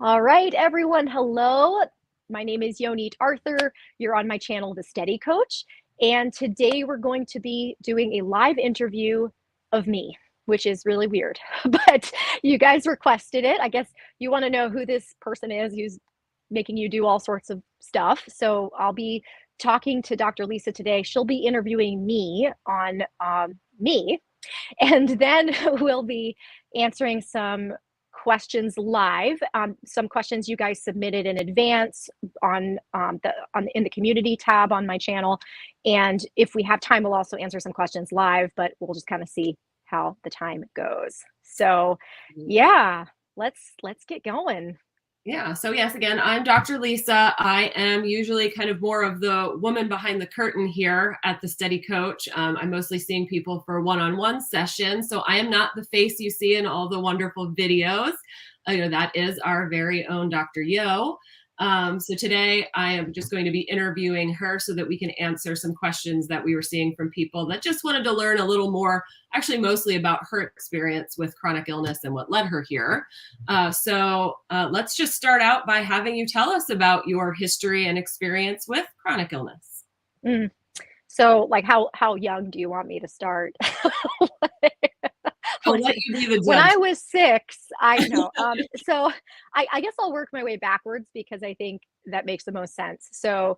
All right, everyone. Hello. My name is Yonit Arthur. You're on my channel, The Steady Coach. And today we're going to be doing a live interview of me, which is really weird. But you guys requested it. I guess you want to know who this person is who's making you do all sorts of stuff. So I'll be talking to Dr. Lisa today. She'll be interviewing me on me. And then we'll be answering some questions live. Some questions you guys submitted in advance in the community tab on my channel. And if we have time, we'll also answer some questions live, but we'll just kind of see how the time goes. So yeah, let's get going. Yeah. So yes, again, I'm Dr. Lisa. I am usually kind of more of the woman behind the curtain here at the Steady Coach. I'm mostly seeing people for one-on-one sessions. So I am not the face you see in all the wonderful videos. That is our very own Dr. Yo. So today I am just going to be interviewing her so that we can answer some questions that we were seeing from people that just wanted to learn a little more, actually mostly about her experience with chronic illness and what led her here. So let's just start out by having you tell us about your history and experience with chronic illness. So like how young do you want me to start? I'll let you be the judge. When I was 6, I know. So I guess I'll work my way backwards because I think that makes the most sense. So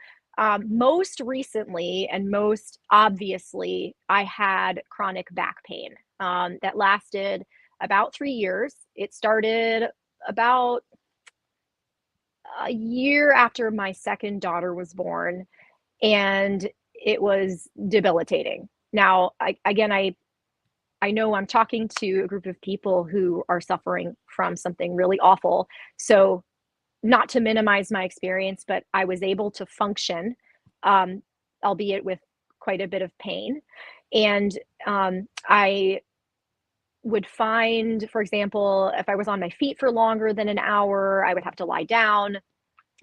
most recently and most obviously, I had chronic back pain that lasted about 3 years. It started about a year after my second daughter was born, and it was debilitating. Now, I know I'm talking to a group of people who are suffering from something really awful. So, not to minimize my experience, but I was able to function, albeit with quite a bit of pain. And I would find, for example, if I was on my feet for longer than an hour, I would have to lie down.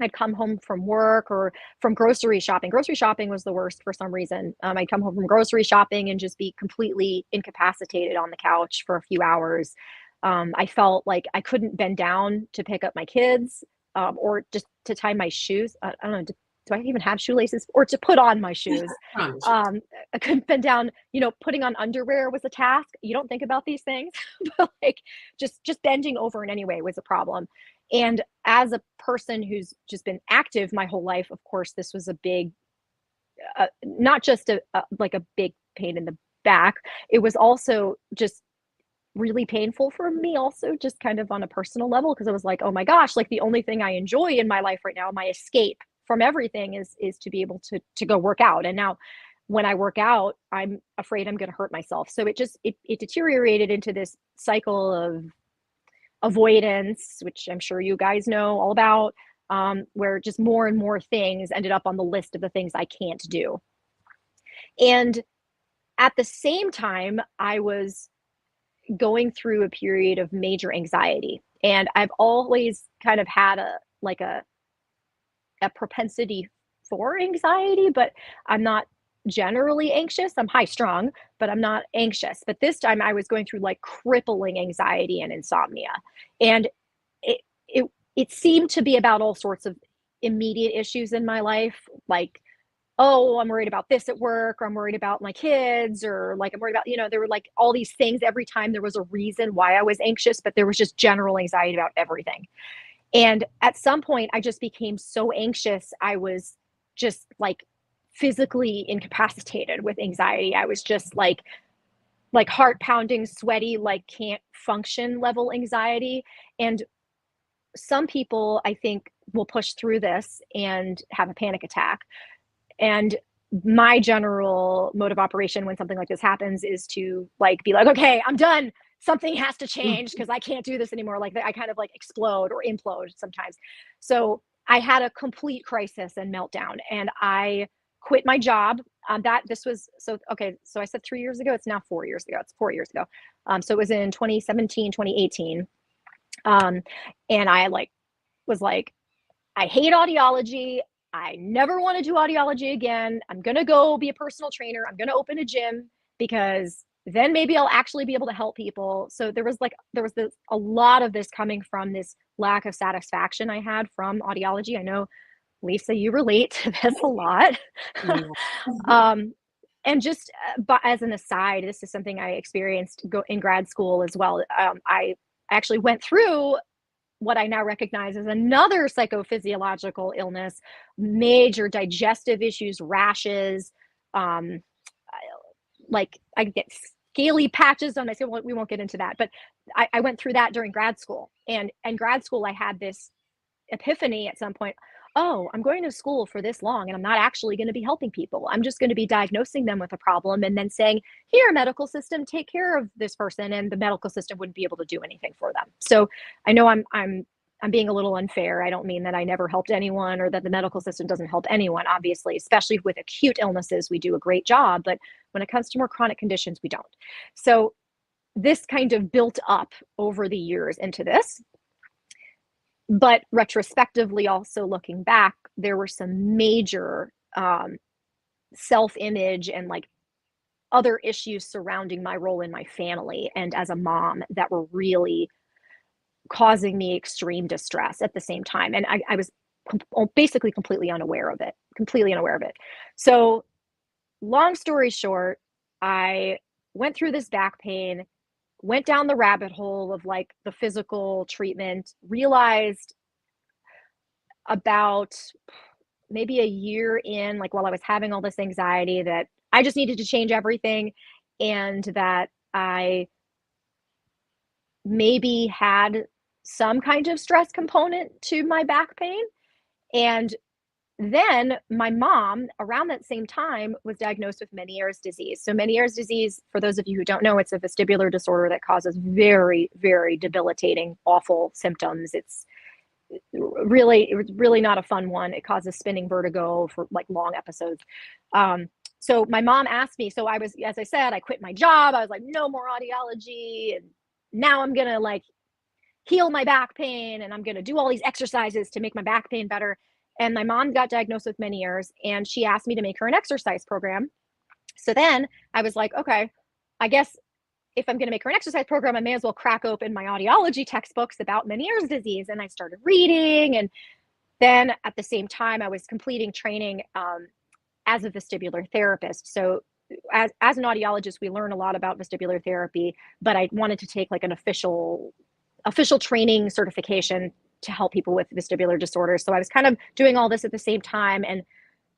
I'd come home from work or from grocery shopping. Grocery shopping was the worst for some reason. I'd come home from grocery shopping and just be completely incapacitated on the couch for a few hours. I felt like I couldn't bend down to pick up my kids or just to tie my shoes. I don't know. Do I even have shoelaces or to put on my shoes? I couldn't bend down. Putting on underwear was a task. You don't think about these things, but like just bending over in any way was a problem. And as a person who's just been active my whole life, of course, this was a big, not just a big pain in the back. It was also just really painful for me also, just kind of on a personal level, because I was like, oh my gosh, like the only thing I enjoy in my life right now, my escape from everything is to be able to go work out. And now when I work out, I'm afraid I'm going to hurt myself. So it deteriorated into this cycle of avoidance, which I'm sure you guys know all about, where just more and more things ended up on the list of the things I can't do. And at the same time, I was going through a period of major anxiety. And I've always kind of had a propensity for anxiety, but I'm not generally anxious. I'm high strung, but I'm not anxious. But this time I was going through like crippling anxiety and insomnia. And it seemed to be about all sorts of immediate issues in my life, like, oh, I'm worried about this at work, or I'm worried about my kids, or like I'm worried about, there were like all these things. Every time there was a reason why I was anxious, but there was just general anxiety about everything. And at some point I just became so anxious. I was just like physically incapacitated with anxiety. I was just like heart pounding, sweaty, like can't function level anxiety. And some people, I think, will push through this and have a panic attack. And my general mode of operation when something like this happens is to be like, okay, I'm done. Something has to change because I can't do this anymore. Like I kind of like explode or implode sometimes. So I had a complete crisis and meltdown, and I quit my job. So I said 3 years ago. It's now 4 years ago. It's 4 years ago. So it was in 2017, 2018. And I was like, I hate audiology. I never want to do audiology again. I'm going to go be a personal trainer. I'm going to open a gym because then maybe I'll actually be able to help people. So a lot of this coming from this lack of satisfaction I had from audiology. I know, Lisa, you relate to this a lot. Yeah. um, and just, but as an aside, this is something I experienced in grad school as well. I actually went through what I now recognize as another psychophysiological illness, major digestive issues, rashes, um, like I get scaly patches on my skin. We won't get into that, but I went through that during grad school. And in grad school, I had this epiphany at some point. Oh, I'm going to school for this long and I'm not actually going to be helping people. I'm just going to be diagnosing them with a problem and then saying, here, medical system, take care of this person. And the medical system wouldn't be able to do anything for them. So I know I'm being a little unfair. I don't mean that I never helped anyone or that the medical system doesn't help anyone, obviously, especially with acute illnesses. We do a great job, but when it comes to more chronic conditions, we don't. So this kind of built up over the years into this. But retrospectively, also looking back, there were some major self-image and like other issues surrounding my role in my family and as a mom that were really causing me extreme distress at the same time. And I was basically completely unaware of it, So long story short, I went through this back pain, went down the rabbit hole of like the physical treatment, realized about maybe a year in, like while I was having all this anxiety, that I just needed to change everything and that I maybe had some kind of stress component to my back pain. And then my mom, around that same time, was diagnosed with Meniere's disease. So Meniere's disease, for those of you who don't know, it's a vestibular disorder that causes very, very debilitating, awful symptoms. It's really not a fun one. It causes spinning vertigo for like long episodes. So my mom asked me, so I was, as I said, I quit my job. I was like, no more audiology. And now I'm going to like heal my back pain and I'm going to do all these exercises to make my back pain better. And my mom got diagnosed with Meniere's and she asked me to make her an exercise program. So then I was like, okay, I guess if I'm going to make her an exercise program, I may as well crack open my audiology textbooks about Meniere's disease. And I started reading. And then at the same time, I was completing training as a vestibular therapist. So as an audiologist, we learn a lot about vestibular therapy, but I wanted to take like an official training certification to help people with vestibular disorders. So I was kind of doing all this at the same time. And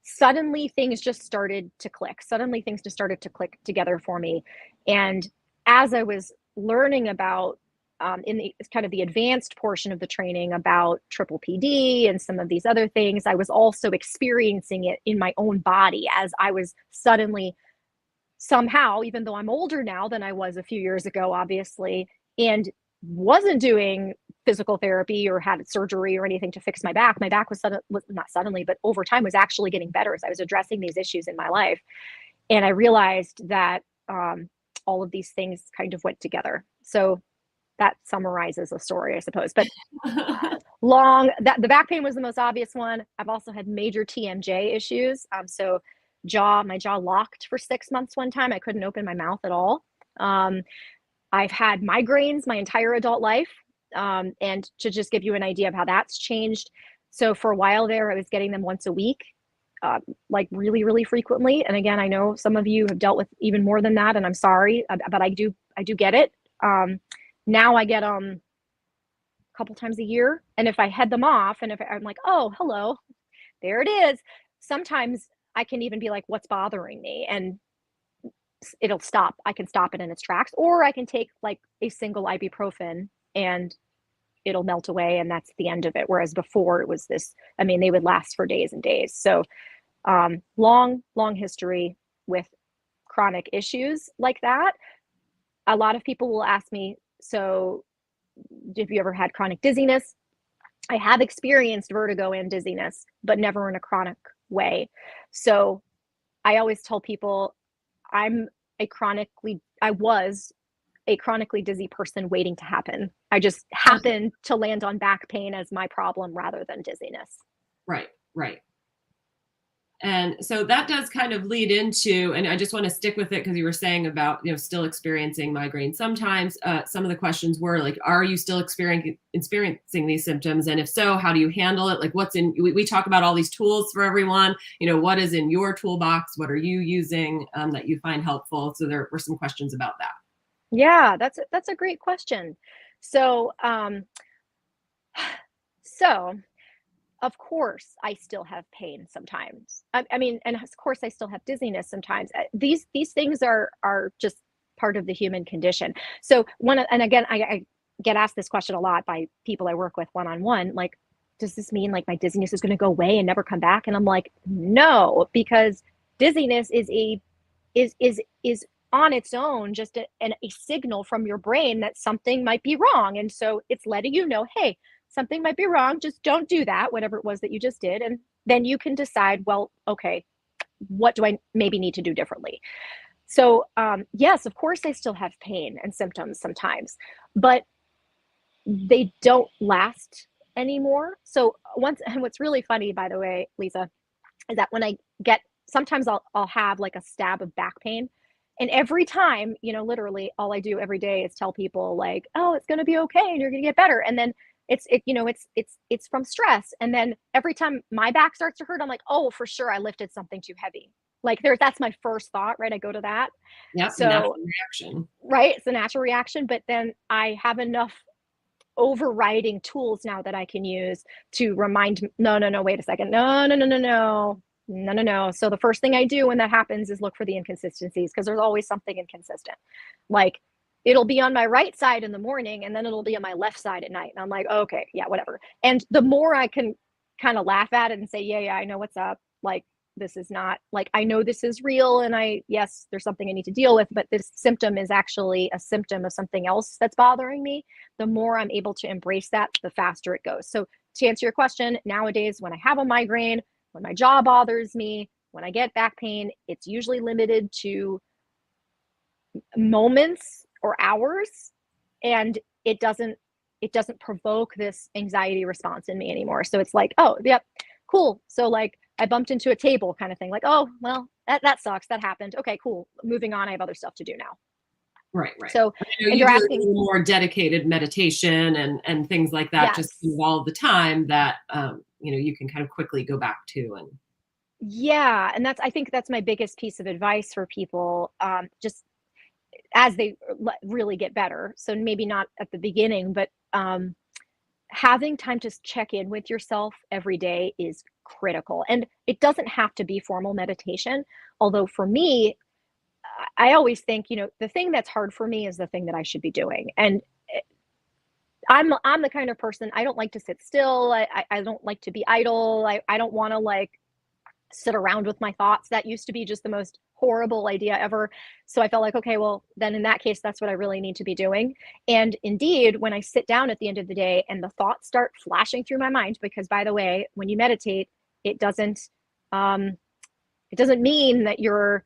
suddenly things just started to click. Suddenly things just started to click together for me. And as I was learning about in the kind of the advanced portion of the training about triple PD and some of these other things, I was also experiencing it in my own body as I was suddenly somehow, even though I'm older now than I was a few years ago, obviously, and wasn't doing physical therapy or had surgery or anything to fix my back was not suddenly, but over time was actually getting better as I was addressing these issues in my life. And I realized that all of these things kind of went together. So that summarizes the story, I suppose. But the back pain was the most obvious one. I've also had major TMJ issues. So my jaw locked for 6 months one time. I couldn't open my mouth at all. I've had migraines my entire adult life. And to just give you an idea of how that's changed. So for a while there, I was getting them once a week, like really, really frequently. And again, I know some of you have dealt with even more than that, and I'm sorry, but I do get it. Now I get a couple times a year. And if I head them off and if I'm like, oh, hello, there it is. Sometimes I can even be like, what's bothering me? And it'll stop. I can stop it in its tracks, or I can take like a single ibuprofen and it'll melt away and that's the end of it. Whereas before it was this, I mean, they would last for days and days. So long history with chronic issues like that. A lot of people will ask me, so have you ever had chronic dizziness? I have experienced vertigo and dizziness, but never in a chronic way. So I always tell people I was a chronically dizzy person waiting to happen. I just happened to land on back pain as my problem rather than dizziness. Right. And so that does kind of lead into, and I just want to stick with it because you were saying about, still experiencing migraine sometimes. Some of the questions were like, are you still experiencing these symptoms? And if so, how do you handle it? Like we talk about all these tools for everyone, what is in your toolbox? What are you using that you find helpful? So there were some questions about that. Yeah, that's a great question. So, so of course, I still have pain sometimes. I mean, and of course, I still have dizziness sometimes. These things are just part of the human condition. So and again, I get asked this question a lot by people I work with one on one. Like, does this mean like my dizziness is going to go away and never come back? And I'm like, no, because dizziness is on its own just a signal from your brain that something might be wrong, and so it's letting you know, hey, something might be wrong, just don't do that, whatever it was that you just did, and then you can decide, well, okay, what do I maybe need to do differently? So yes, of course I still have pain and symptoms sometimes, but they don't last anymore. So and what's really funny, by the way, Lisa, is that when I get sometimes I'll have like a stab of back pain. And every time, literally all I do every day is tell people like, oh, it's gonna be okay and you're gonna get better. And then it's from stress. And then every time my back starts to hurt, I'm like, oh, for sure I lifted something too heavy. Like that's my first thought, right? I go to that. Yep, So natural reaction. right, it's a natural reaction, but then I have enough overriding tools now that I can use to remind me, no, no, no, wait a second. No, no, no, no, no. No, no, no. So the first thing I do when that happens is look for the inconsistencies because there's always something inconsistent. Like it'll be on my right side in the morning and then it'll be on my left side at night. And I'm like, okay, yeah, whatever. And the more I can kind of laugh at it and say, yeah, yeah, I know what's up. Like this is not like I know this is real and yes, there's something I need to deal with, but this symptom is actually a symptom of something else that's bothering me. The more I'm able to embrace that, the faster it goes. So to answer your question, nowadays when I have a migraine, when my jaw bothers me, when I get back pain, it's usually limited to moments or hours, and it doesn't provoke this anxiety response in me anymore. So it's like, oh, yep, cool. So like I bumped into a table kind of thing. Like, oh, well, that sucks. That happened. Okay, cool. Moving on. I have other stuff to do now. Right, right. So, I know and you you're do asking, more dedicated meditation and things like that, just yes. all the time that you can kind of quickly go back to. And Yeah. And I think that's my biggest piece of advice for people. Just as they really get better. So maybe not at the beginning, but having time to check in with yourself every day is critical. And it doesn't have to be formal meditation. Although for me, I always think, the thing that's hard for me is the thing that I should be doing. And I'm the kind of person, I don't like to sit still. I don't like to be idle. I don't want to like sit around with my thoughts. That used to be just the most horrible idea ever. So I felt like, okay, well, then in that case, that's what I really need to be doing. And indeed, when I sit down at the end of the day and the thoughts start flashing through my mind, because by the way, when you meditate, it doesn't um, it doesn't mean that you're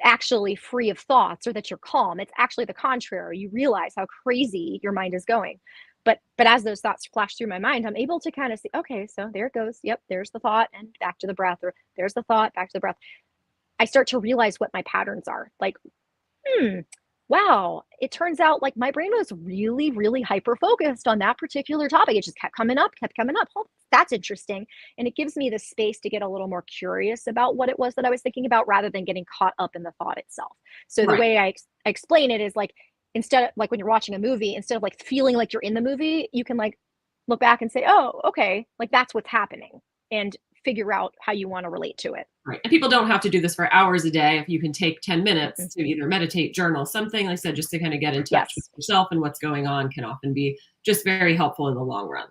actually free of thoughts or that you're calm. It's actually the contrary. You realize how crazy your mind is going. But as those thoughts flash through my mind, I'm able to kind of see, okay, so there it goes. Yep, there's the thought and back to the breath, or there's the thought, back to the breath. I start to realize what my patterns are. Like, wow, it turns out like my brain was really, really hyper focused on that particular topic. It just kept coming up, kept coming up. Oh, that's interesting. And it gives me the space to get a little more curious about what it was that I was thinking about rather than getting caught up in the thought itself. So the right. way I explain it is like, instead of like when you're watching a movie, instead of like feeling like you're in the movie, you can like look back and say, oh, okay, like that's what's happening, and figure out how you want to relate to it. Right. And people don't have to do this for hours a day. If you can take 10 minutes Mm-mm. to either meditate, journal, something like I said, just to kind of get in touch with Yes. yourself and what's going on can often be just very helpful in the long run.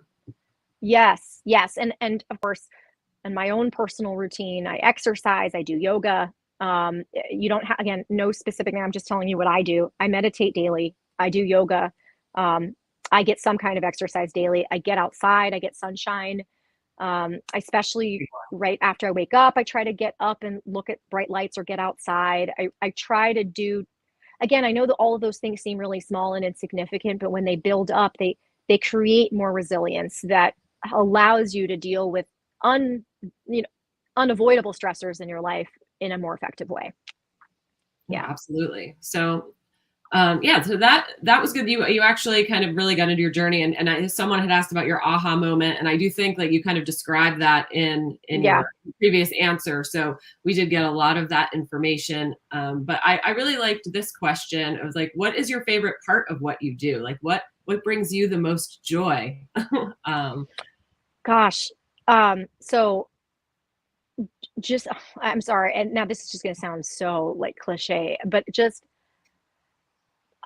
Yes. Yes. And of course, in my own personal routine, I exercise, I do yoga. You don't have, again, no specific name. I'm just telling you what I do. I meditate daily. I do yoga. I get some kind of exercise daily. I get outside, I get sunshine. Especially right after I wake up, I try to get up and look at bright lights or get outside. I try to do, again, I know that all of those things seem really small and insignificant, but when they build up, they create more resilience that allows you to deal with un, you know, unavoidable stressors in your life in a more effective way. Yeah, Yeah. absolutely. So yeah, so that was good. You actually kind of really got into your journey, and someone had asked about your aha moment, and I do think that you kind of described that in Yeah. your previous answer. So we did get a lot of that information. But I really liked this question. It was like, what is your favorite part of what you do? Like, what brings you the most joy? um, Gosh. So just I'm sorry, and now this is just gonna sound so like cliche, but just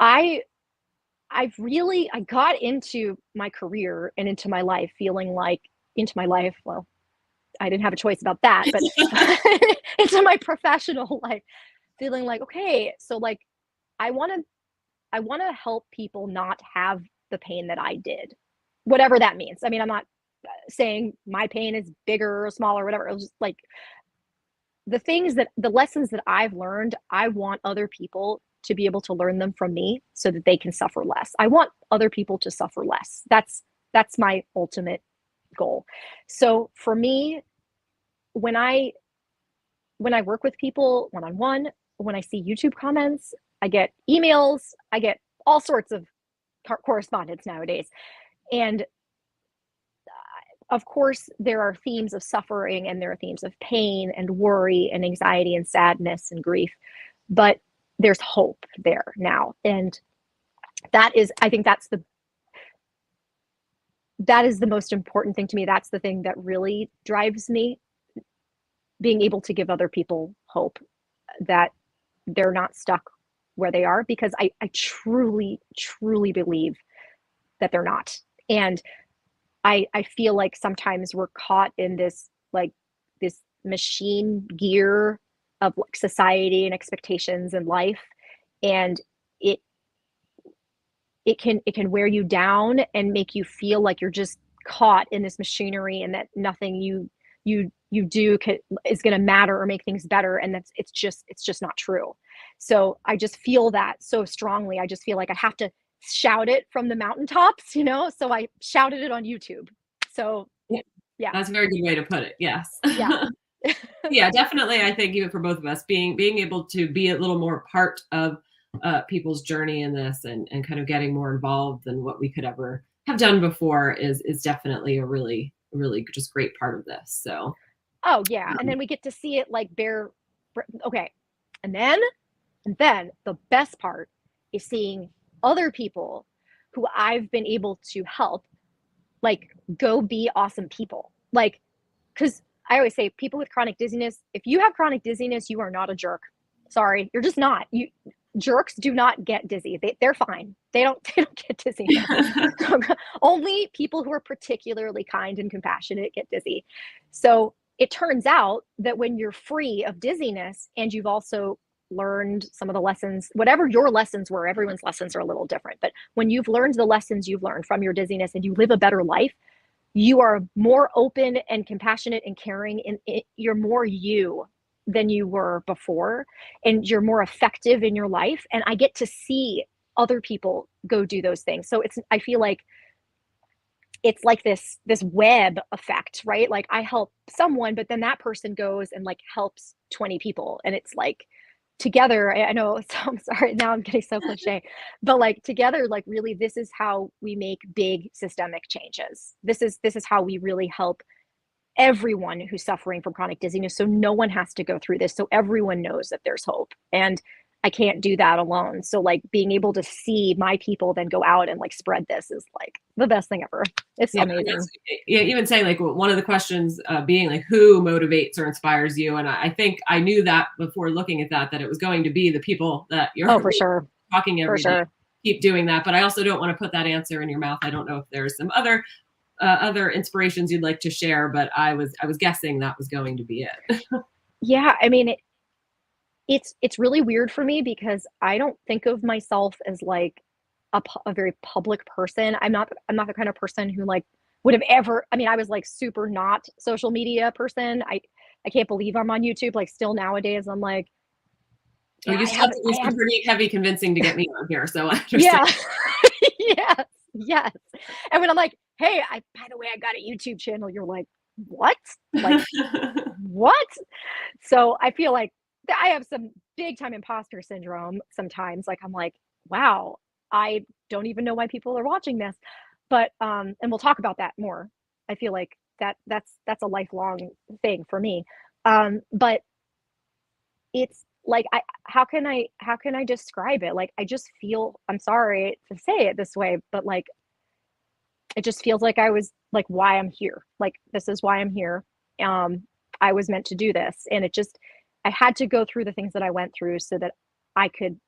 I I got into my career and into my life feeling like into my life, well, I didn't have a choice about that, but into my professional life feeling like, okay, so like I want to I want to help people not have the pain that I did. Whatever that means. I mean, I'm not saying my pain is bigger or smaller or whatever. It was just like the lessons that I've learned, I want other people to be able to learn them from me so that they can suffer less. I want other people to suffer less. That's my ultimate goal. So for me, when I when I work with people one on one, when I see YouTube comments, I get emails, I get all sorts of correspondence nowadays. And of course, there are themes of suffering and there are themes of pain and worry and anxiety and sadness and grief. But there's hope there now. And I think that is the most important thing to me. That's the thing that really drives me, being able to give other people hope that they're not stuck where they are, because I truly, truly believe that they're not. And I feel like sometimes we're caught in this machine gear of like society and expectations and life, and it it can wear you down and make you feel like you're just caught in this machinery and that nothing you do is going to matter or make things better, and it's just not true. So I just feel that so strongly. I just feel like I have to shout it from the mountaintops, so I shouted it on YouTube. So yeah, yeah. that's a very good way to put it. Yes. Yeah. Yeah, definitely. I think even for both of us, being able to be a little more part of people's journey in this, and kind of getting more involved than what we could ever have done before is definitely a really just great part of this. So Oh yeah, and um, then we get to see it like okay. And then the best part is seeing other people who I've been able to help, like, go be awesome people. Like, because I always say, people with chronic dizziness, if you have chronic dizziness, you are not a jerk. Sorry, you're just not. Jerks do not get dizzy. They're fine. They don't get dizziness. Only people who are particularly kind and compassionate get dizzy. So it turns out that when you're free of dizziness and you've also learned some of the lessons, whatever your lessons were, everyone's lessons are a little different. But when you've learned the lessons you've learned from your dizziness and you live a better life, you are more open and compassionate and caring, and you're more you than you were before, and you're more effective in your life. And I get to see other people go do those things. So I feel like it's like this web effect, right? Like I help someone, but then that person goes and like helps 20 people, and it's like together. I know, so I'm sorry, now I'm getting so cliche, but like together, like really, this is how we make big systemic changes. This is how we really help everyone who's suffering from chronic dizziness, so no one has to go through this, so everyone knows that there's hope. And I can't do that alone. So like being able to see my people then go out and like spread this is like the best thing ever. It's yeah, and amazing. yeah, even saying like one of the questions being like who motivates or inspires you, and I think I knew that before looking at that it was going to be the people that you're Oh, for sure. talking For every day. sure. Keep doing that, but I also don't want to put that answer in your mouth. I don't know if there's some other inspirations you'd like to share, but I was guessing that was going to be it. Yeah, I mean, it's really weird for me because I don't think of myself as like a very public person. I'm not the kind of person who like would have ever. I mean, I was like super not social media person. I can't believe I'm on YouTube. Like still nowadays, I'm like, Oh, yeah, you still have to do I some have, pretty heavy convincing to get me on here, so I understand. yeah, yes, yes. And when I'm like, hey, by the way, I got a YouTube channel, you're like, what? Like, what? So I feel like I have some big time imposter syndrome sometimes. Like, I'm like, wow, I don't even know why people are watching this. But and we'll talk about that more. I feel like that's a lifelong thing for me. But it's like how can I describe it? Like I just feel, I'm sorry to say it this way, but like it just feels like I was like why I'm here. Like this is why I'm here. Um I was meant to do this, and it just, I had to go through the things that I went through so that I could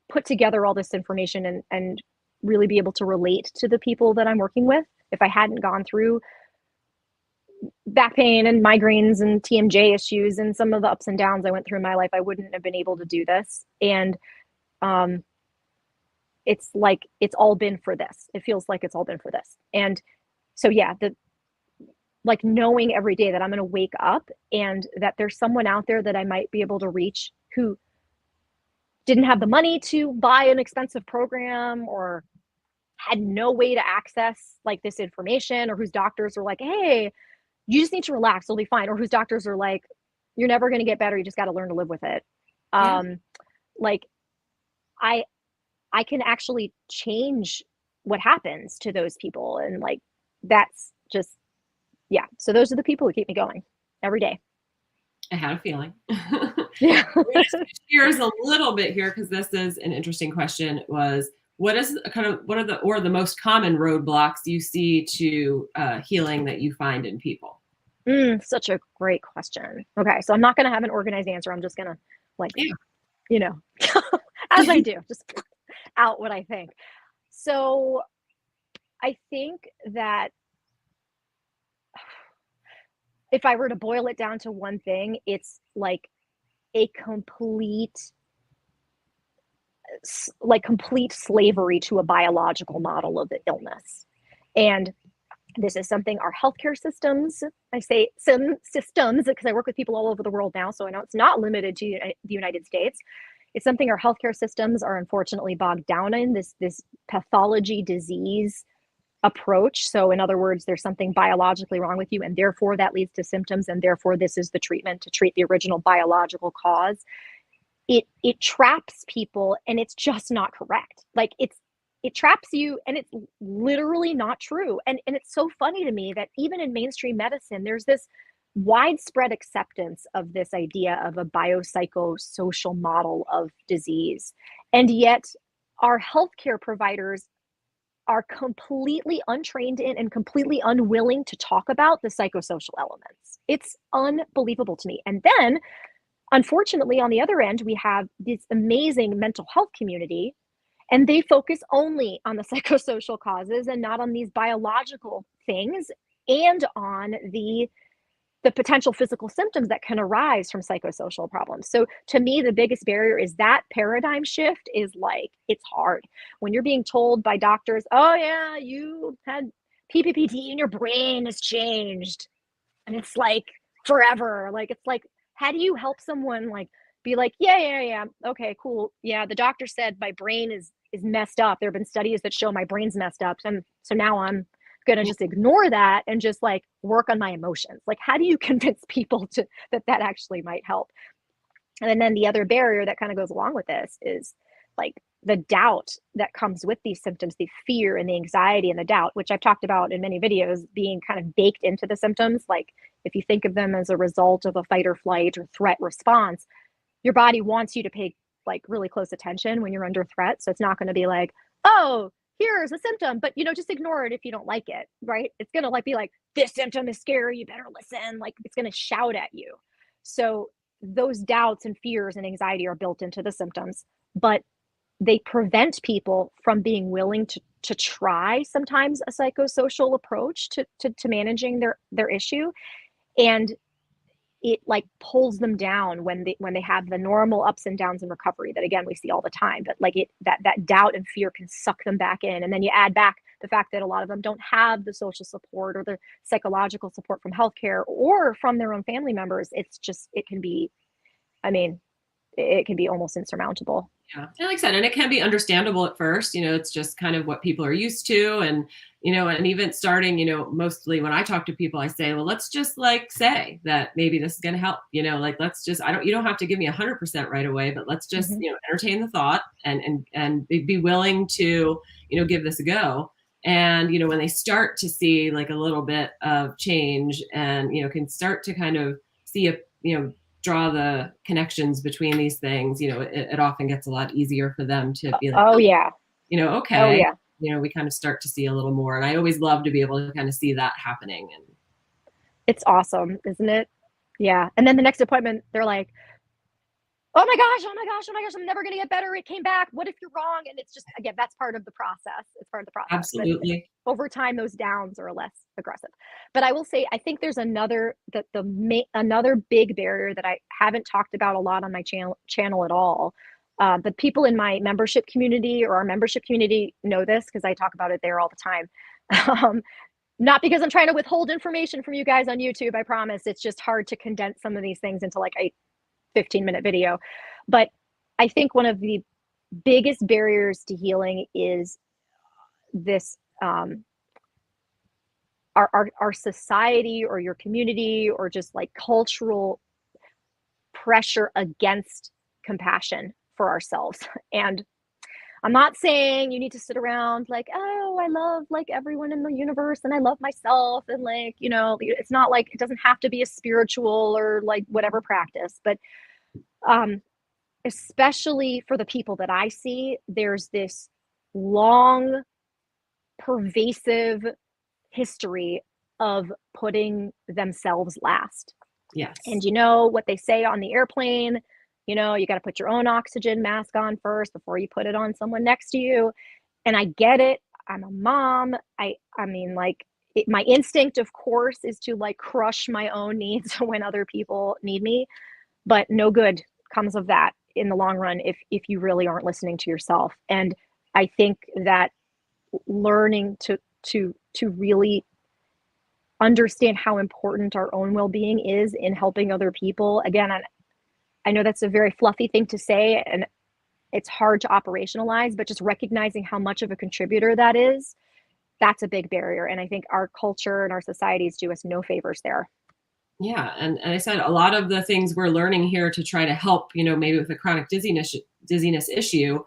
put together all this information and really be able to relate to the people that I'm working with. If I hadn't gone through back pain and migraines and TMJ issues and some of the ups and downs I went through in my life, I wouldn't have been able to do this. And um, it's like it's all been for this. It feels like it's all been for this. And so yeah, the like knowing every day that I'm going to wake up and that there's someone out there that I might be able to reach who didn't have the money to buy an expensive program or had no way to access like this information, or whose doctors are like, hey, you just need to relax, it'll be fine, or whose doctors are like, you're never going to get better, you just got to learn to live with it. Yeah, um like i I can actually change what happens to those people, and like that's just, yeah, so those are the people who keep me going every day. I had a feeling. Yeah. We're going to switch gears a little bit here because this is an interesting question. Was what is kind of what are the most common roadblocks you see to healing that you find in people? Such a great question. Okay, so I'm not going to have an organized answer, I'm just going to like, Yeah. you know, as I do, just out what I think. So I think that if I were to boil it down to one thing, it's like a complete slavery to a biological model of the illness. And this is something our healthcare systems, I say some systems because I work with people all over the world now, so I know it's not limited to the United States. It's something our healthcare systems are unfortunately bogged down in, this pathology disease approach. So in other words, there's something biologically wrong with you, and therefore that leads to symptoms, and therefore this is the treatment to treat the original biological cause. It traps people, and it's just not correct. Like it traps you, and it's literally not true. And it's so funny to me that even in mainstream medicine there's this widespread acceptance of this idea of a biopsychosocial model of disease, and yet our healthcare providers are completely untrained in and completely unwilling to talk about the psychosocial elements. It's unbelievable to me. And then, unfortunately, on the other end, we have this amazing mental health community, and they focus only on the psychosocial causes and not on these biological things and on the potential physical symptoms that can arise from psychosocial problems. So to me, the biggest barrier is that paradigm shift is like, it's hard when you're being told by doctors, oh yeah, you had PPPD and your brain has changed. And it's like forever. Like, it's like, how do you help someone like be like, yeah, yeah, yeah, okay, cool. Yeah, the doctor said my brain is messed up. There have been studies that show my brain's messed up. And so now I'm going to just ignore that and just like work on my emotions. Like, how do you convince people to that actually might help? And then the other barrier that kind of goes along with this is like the doubt that comes with these symptoms, the fear and the anxiety and the doubt, which I've talked about in many videos, being kind of baked into the symptoms. Like if you think of them as a result of a fight or flight or threat response, your body wants you to pay like really close attention when you're under threat. So it's not going to be like, oh, here's a symptom, but just ignore it if you don't like it, right? It's going to like be like, this symptom is scary, you better listen. Like it's going to shout at you. So those doubts and fears and anxiety are built into the symptoms, but they prevent people from being willing to try sometimes a psychosocial approach to managing their issue. And it like pulls them down when they have the normal ups and downs in recovery that again we see all the time, but like that doubt and fear can suck them back in. And then you add back the fact that a lot of them don't have the social support or the psychological support from healthcare or from their own family members. It's just, it can be, I mean, it can be almost insurmountable. Yeah. And like I said, and it can be understandable at first, it's just kind of what people are used to. And even starting, mostly when I talk to people, I say, well, let's just like say that maybe this is going to help, like, let's just, you don't have to give me 100% right away, but let's just, Hmm. entertain the thought and be willing to, give this a go. And, when they start to see like a little bit of change and, can start to kind of see a, draw the connections between these things, it often gets a lot easier for them to be like, Oh oh, yeah. Oh okay, yeah. we kind of start to see a little more. And I always love to be able to kind of see that happening. And It's awesome, isn't it? Yeah. And then the next appointment, they're like, oh my gosh, oh my gosh, oh my gosh, I'm never going to get better. It came back. What if you're wrong? And it's just, again, that's part of the process. It's part of the process. But absolutely. over time, those downs are less aggressive. But I will say, I think there's another big barrier that I haven't talked about a lot on my channel at all. But people in my membership community or our membership community know this because I talk about it there all the time. Um, Not because I'm trying to withhold information from you guys on YouTube, I promise. It's just hard to condense some of these things into like a 15-minute video. But I think one of the biggest barriers to healing is this our society or your community or just like cultural pressure against compassion for ourselves. And I'm not saying you need to sit around like, oh, I love like everyone in the universe and I love myself. And like, it's not like it doesn't have to be a spiritual or like whatever practice, but um, especially for the people that I see, there's this long, pervasive history of putting themselves last. Yes. And you know what they say on the airplane, you got to put your own oxygen mask on first before you put it on someone next to you. And I get it. I'm a mom. I mean, like, my instinct, of course, is to like crush my own needs when other people need me, but no good comes of that in the long run if you really aren't listening to yourself. And I think that learning to really understand how important our own well-being is in helping other people, again, I know that's a very fluffy thing to say and it's hard to operationalize, but just recognizing how much of a contributor that is, that's a big barrier. And I think our culture and our societies do us no favors there. Yeah. And I said a lot of the things we're learning here to try to help, maybe with a chronic dizziness issue,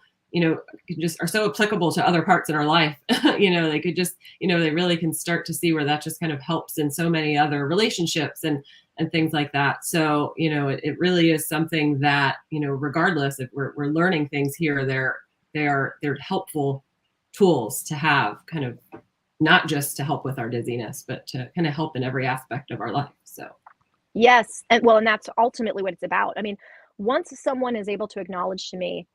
just are so applicable to other parts in our life. They could just, they really can start to see where that just kind of helps in so many other relationships and things like that. So, it really is something that, regardless if we're learning things here, they're helpful tools to have, kind of not just to help with our dizziness, but to kind of help in every aspect of our life. So Yes. And that's ultimately what it's about. I mean, once someone is able to acknowledge to me,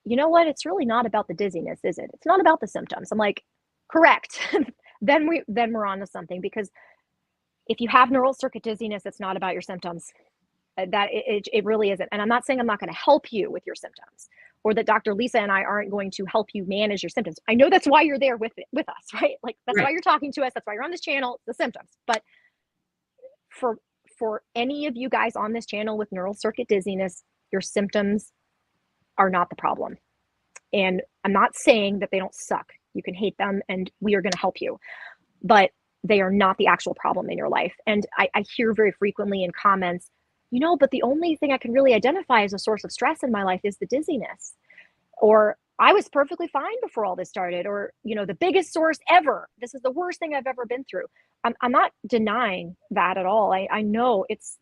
you know what, it's really not about the dizziness, is it? It's not about the symptoms. I'm like, correct. Then we're on to something, because if you have neural circuit dizziness, it's not about your symptoms. That it really isn't. And I'm not saying I'm not going to help you with your symptoms, or that Dr. Lisa and I aren't going to help you manage your symptoms. I know that's why you're there with us, right? Like, that's why right. you're talking to us. That's why you're on this channel, the symptoms. But for any of you guys on this channel with neural circuit dizziness, your symptoms are not the problem. And I'm not saying that they don't suck. You can hate them and we are going to help you, but they are not the actual problem in your life. And I hear very frequently in comments, but the only thing I can really identify as a source of stress in my life is the dizziness. Or I was perfectly fine before all this started. Or, the biggest source ever. This is the worst thing I've ever been through. I'm not denying that at all. I know it's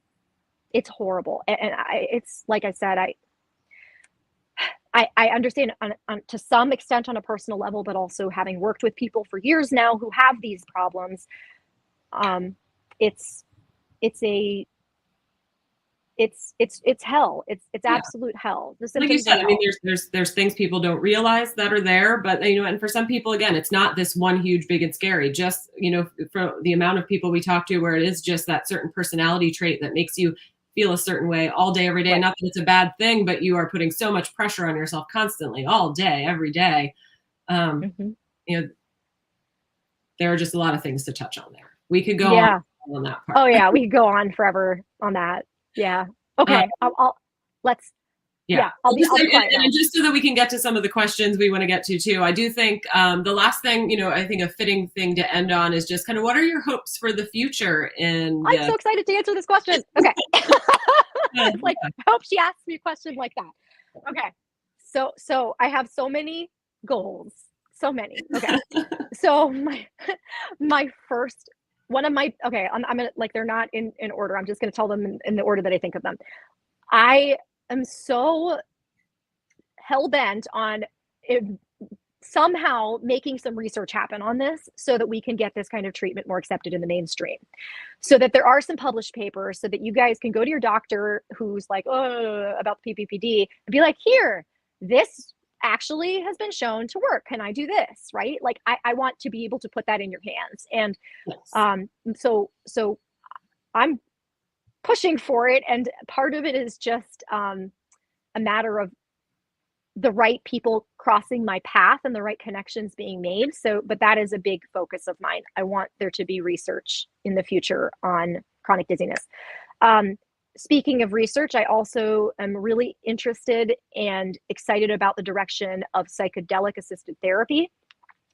horrible. And it's like I said, I understand to some extent on a personal level, but also having worked with people for years now who have these problems, it's hell. It's Yeah. absolute hell. The Like you symptoms are said, I mean, hell. there's things people don't realize that are there, but and for some people, again, it's not this one huge, big and scary. Just for the amount of people we talk to, where it is just that certain personality trait that makes you feel a certain way all day, every day. Right. Not that it's a bad thing, but you are putting so much pressure on yourself constantly, all day, every day. Um, Hmm. you know, there are just a lot of things to touch on there. We could go Yeah. on that Oh part. yeah. We could go on forever on that. Yeah. Uh, Okay. Let's Yeah. Yeah, I'll Just, be quiet now. and just so that we can get to some of the questions we want to get to too, I do think the last thing, I think a fitting thing to end on is just kind of what are your hopes for the future? And I'm so excited to answer this question. Okay. It's like, I hope she asks me a question like that. Okay. So I have so many goals. So many. Okay. So my first one of my okay, I'm gonna like they're not in order. I'm just gonna tell them in the order that I think of them. I am so hell bent on it, somehow making some research happen on this so that we can get this kind of treatment more accepted in the mainstream. So that there are some published papers so that you guys can go to your doctor who's like, oh, about the PPPD and be like, here, this actually has been shown to work. Can I do this? Right? Like I want to be able to put that in your hands. And so I'm pushing for it. And part of it is just a matter of the right people crossing my path and the right connections being made. So, but that is a big focus of mine. I want there to be research in the future on chronic dizziness. Speaking of research, I also am really interested and excited about the direction of psychedelic assisted therapy.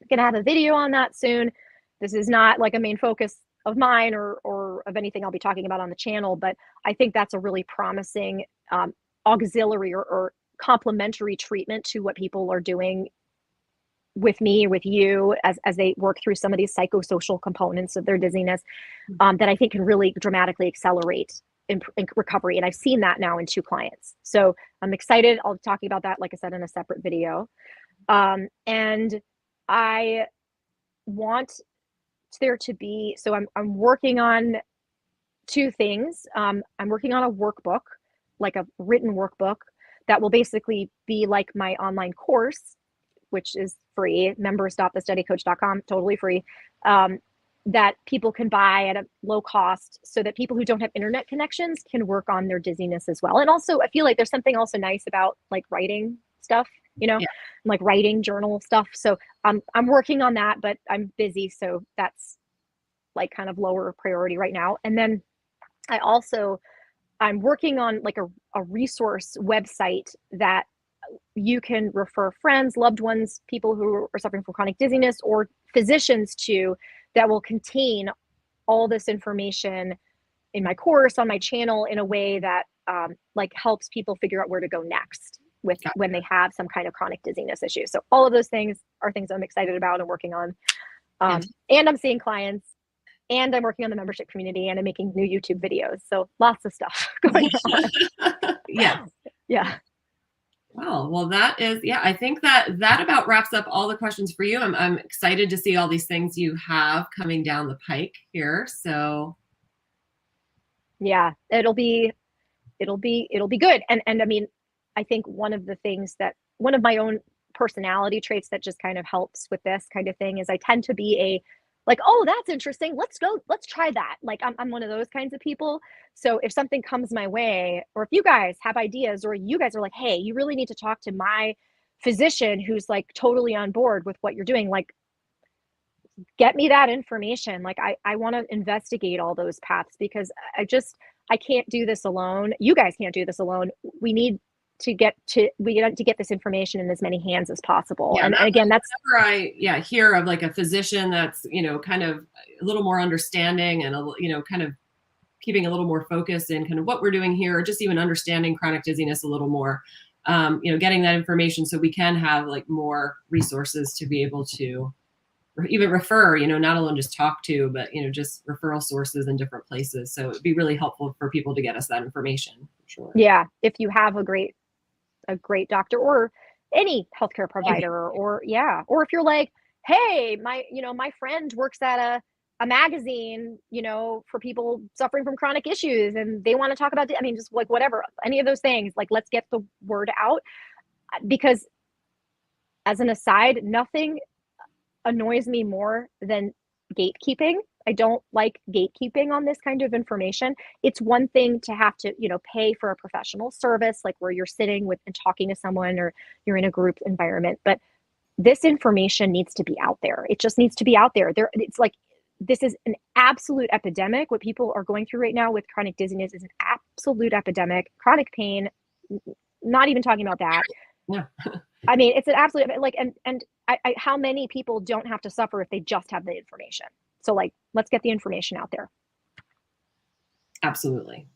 I'm going to have a video on that soon. This is not like a main focus of mine or of anything I'll be talking about on the channel, but I think that's a really promising auxiliary or complementary treatment to what people are doing with me, with you, as they work through some of these psychosocial components of their dizziness, that I think can really dramatically accelerate in recovery. And I've seen that now in 2 clients. So I'm excited. I'll be talking about that, like I said, in a separate video. And I want there to be, so I'm working on 2 things. I'm working on a workbook, like a written workbook that will basically be like my online course, which is free, members.thesteadycoach.com, totally free, that people can buy at a low cost so that people who don't have internet connections can work on their dizziness as well. And also, I feel like there's something also nice about like writing stuff, like writing journal stuff. So I'm working on that, but I'm busy. So that's like kind of lower priority right now. And then I'm working on like a resource website that you can refer friends, loved ones, people who are suffering from chronic dizziness, or physicians to, that will contain all this information in my course, on my channel, in a way that like helps people figure out where to go next with when they have some kind of chronic dizziness issue. So all of those things are things I'm excited about and working on. And I'm seeing clients, and I'm working on the membership community, and I'm making new YouTube videos. So lots of stuff going on. Yeah. Yeah. Well, that is, I think that about wraps up all the questions for you. I'm excited to see all these things you have coming down the pike here. So yeah, it'll be good. And I mean, I think one of my own personality traits that just kind of helps with this kind of thing is I tend to be like, oh, that's interesting. Let's try that. Like I'm one of those kinds of people. So if something comes my way, or if you guys have ideas, or you guys are like, hey, you really need to talk to my physician who's like totally on board with what you're doing, like get me that information. Like I want to investigate all those paths, because I can't do this alone. You guys can't do this alone. We need to get this information in as many hands as possible. And again, that's whenever I hear of like a physician that's, kind of a little more understanding and, kind of keeping a little more focused in kind of what we're doing here, or just even understanding chronic dizziness a little more, getting that information so we can have like more resources to be able to even refer, not alone just talk to, but, just referral sources in different places. So it'd be really helpful for people to get us that information. For sure. Yeah. If you have a great doctor or any healthcare provider, or if you're like, hey, my friend works at a magazine, for people suffering from chronic issues, and they want to talk about it. I mean, just like whatever, any of those things, like let's get the word out. Because as an aside, nothing annoys me more than gatekeeping. I don't like gatekeeping on this kind of information. It's one thing to have to, pay for a professional service, like where you're sitting with and talking to someone, or you're in a group environment, but this information needs to be out there. It just needs to be out there. It's like, this is an absolute epidemic. What people are going through right now with chronic dizziness is an absolute epidemic. Chronic pain, not even talking about that. Yeah. I mean, it's an absolute like, and how many people don't have to suffer if they just have the information? So like, let's get the information out there. Absolutely.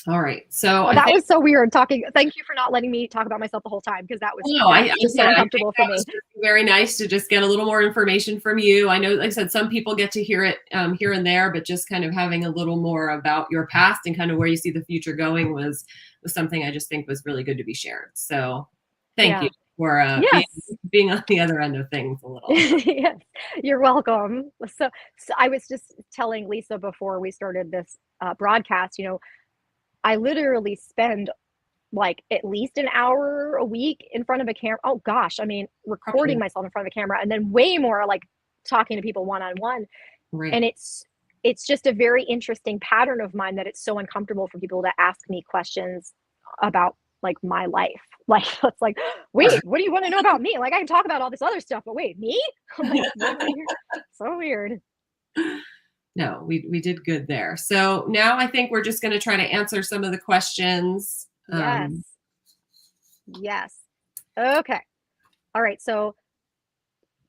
All right. So Oh, I that think, was so weird talking. Thank you for not letting me talk about myself the whole time because that was no, just so again, I think uncomfortable for that me. was just very nice to just get a little more information from you. I know, like I said, some people get to hear it here and there, but just kind of having a little more about your past and kind of where you see the future going was something I just think was really good to be shared. So thank you Yeah. for Yes. being on the other end of things a little. Yes. You're welcome. So I was just telling Lisa before we started this broadcast, I literally spend like at least an hour a week in front of a camera. Oh gosh, I mean, recording Probably myself in front of a camera and then way more like talking to people one on one. right. And it's just a very interesting pattern of mine that it's so uncomfortable for people to ask me questions about like my life. Like it's like, Sure. wait, what do you want to know about me? Like I can talk about all this other stuff, but wait, me? I'm like, what weird. So weird. No, we did good there. So now I think we're just going to try to answer some of the questions. Yes. Yes. Okay. All right. So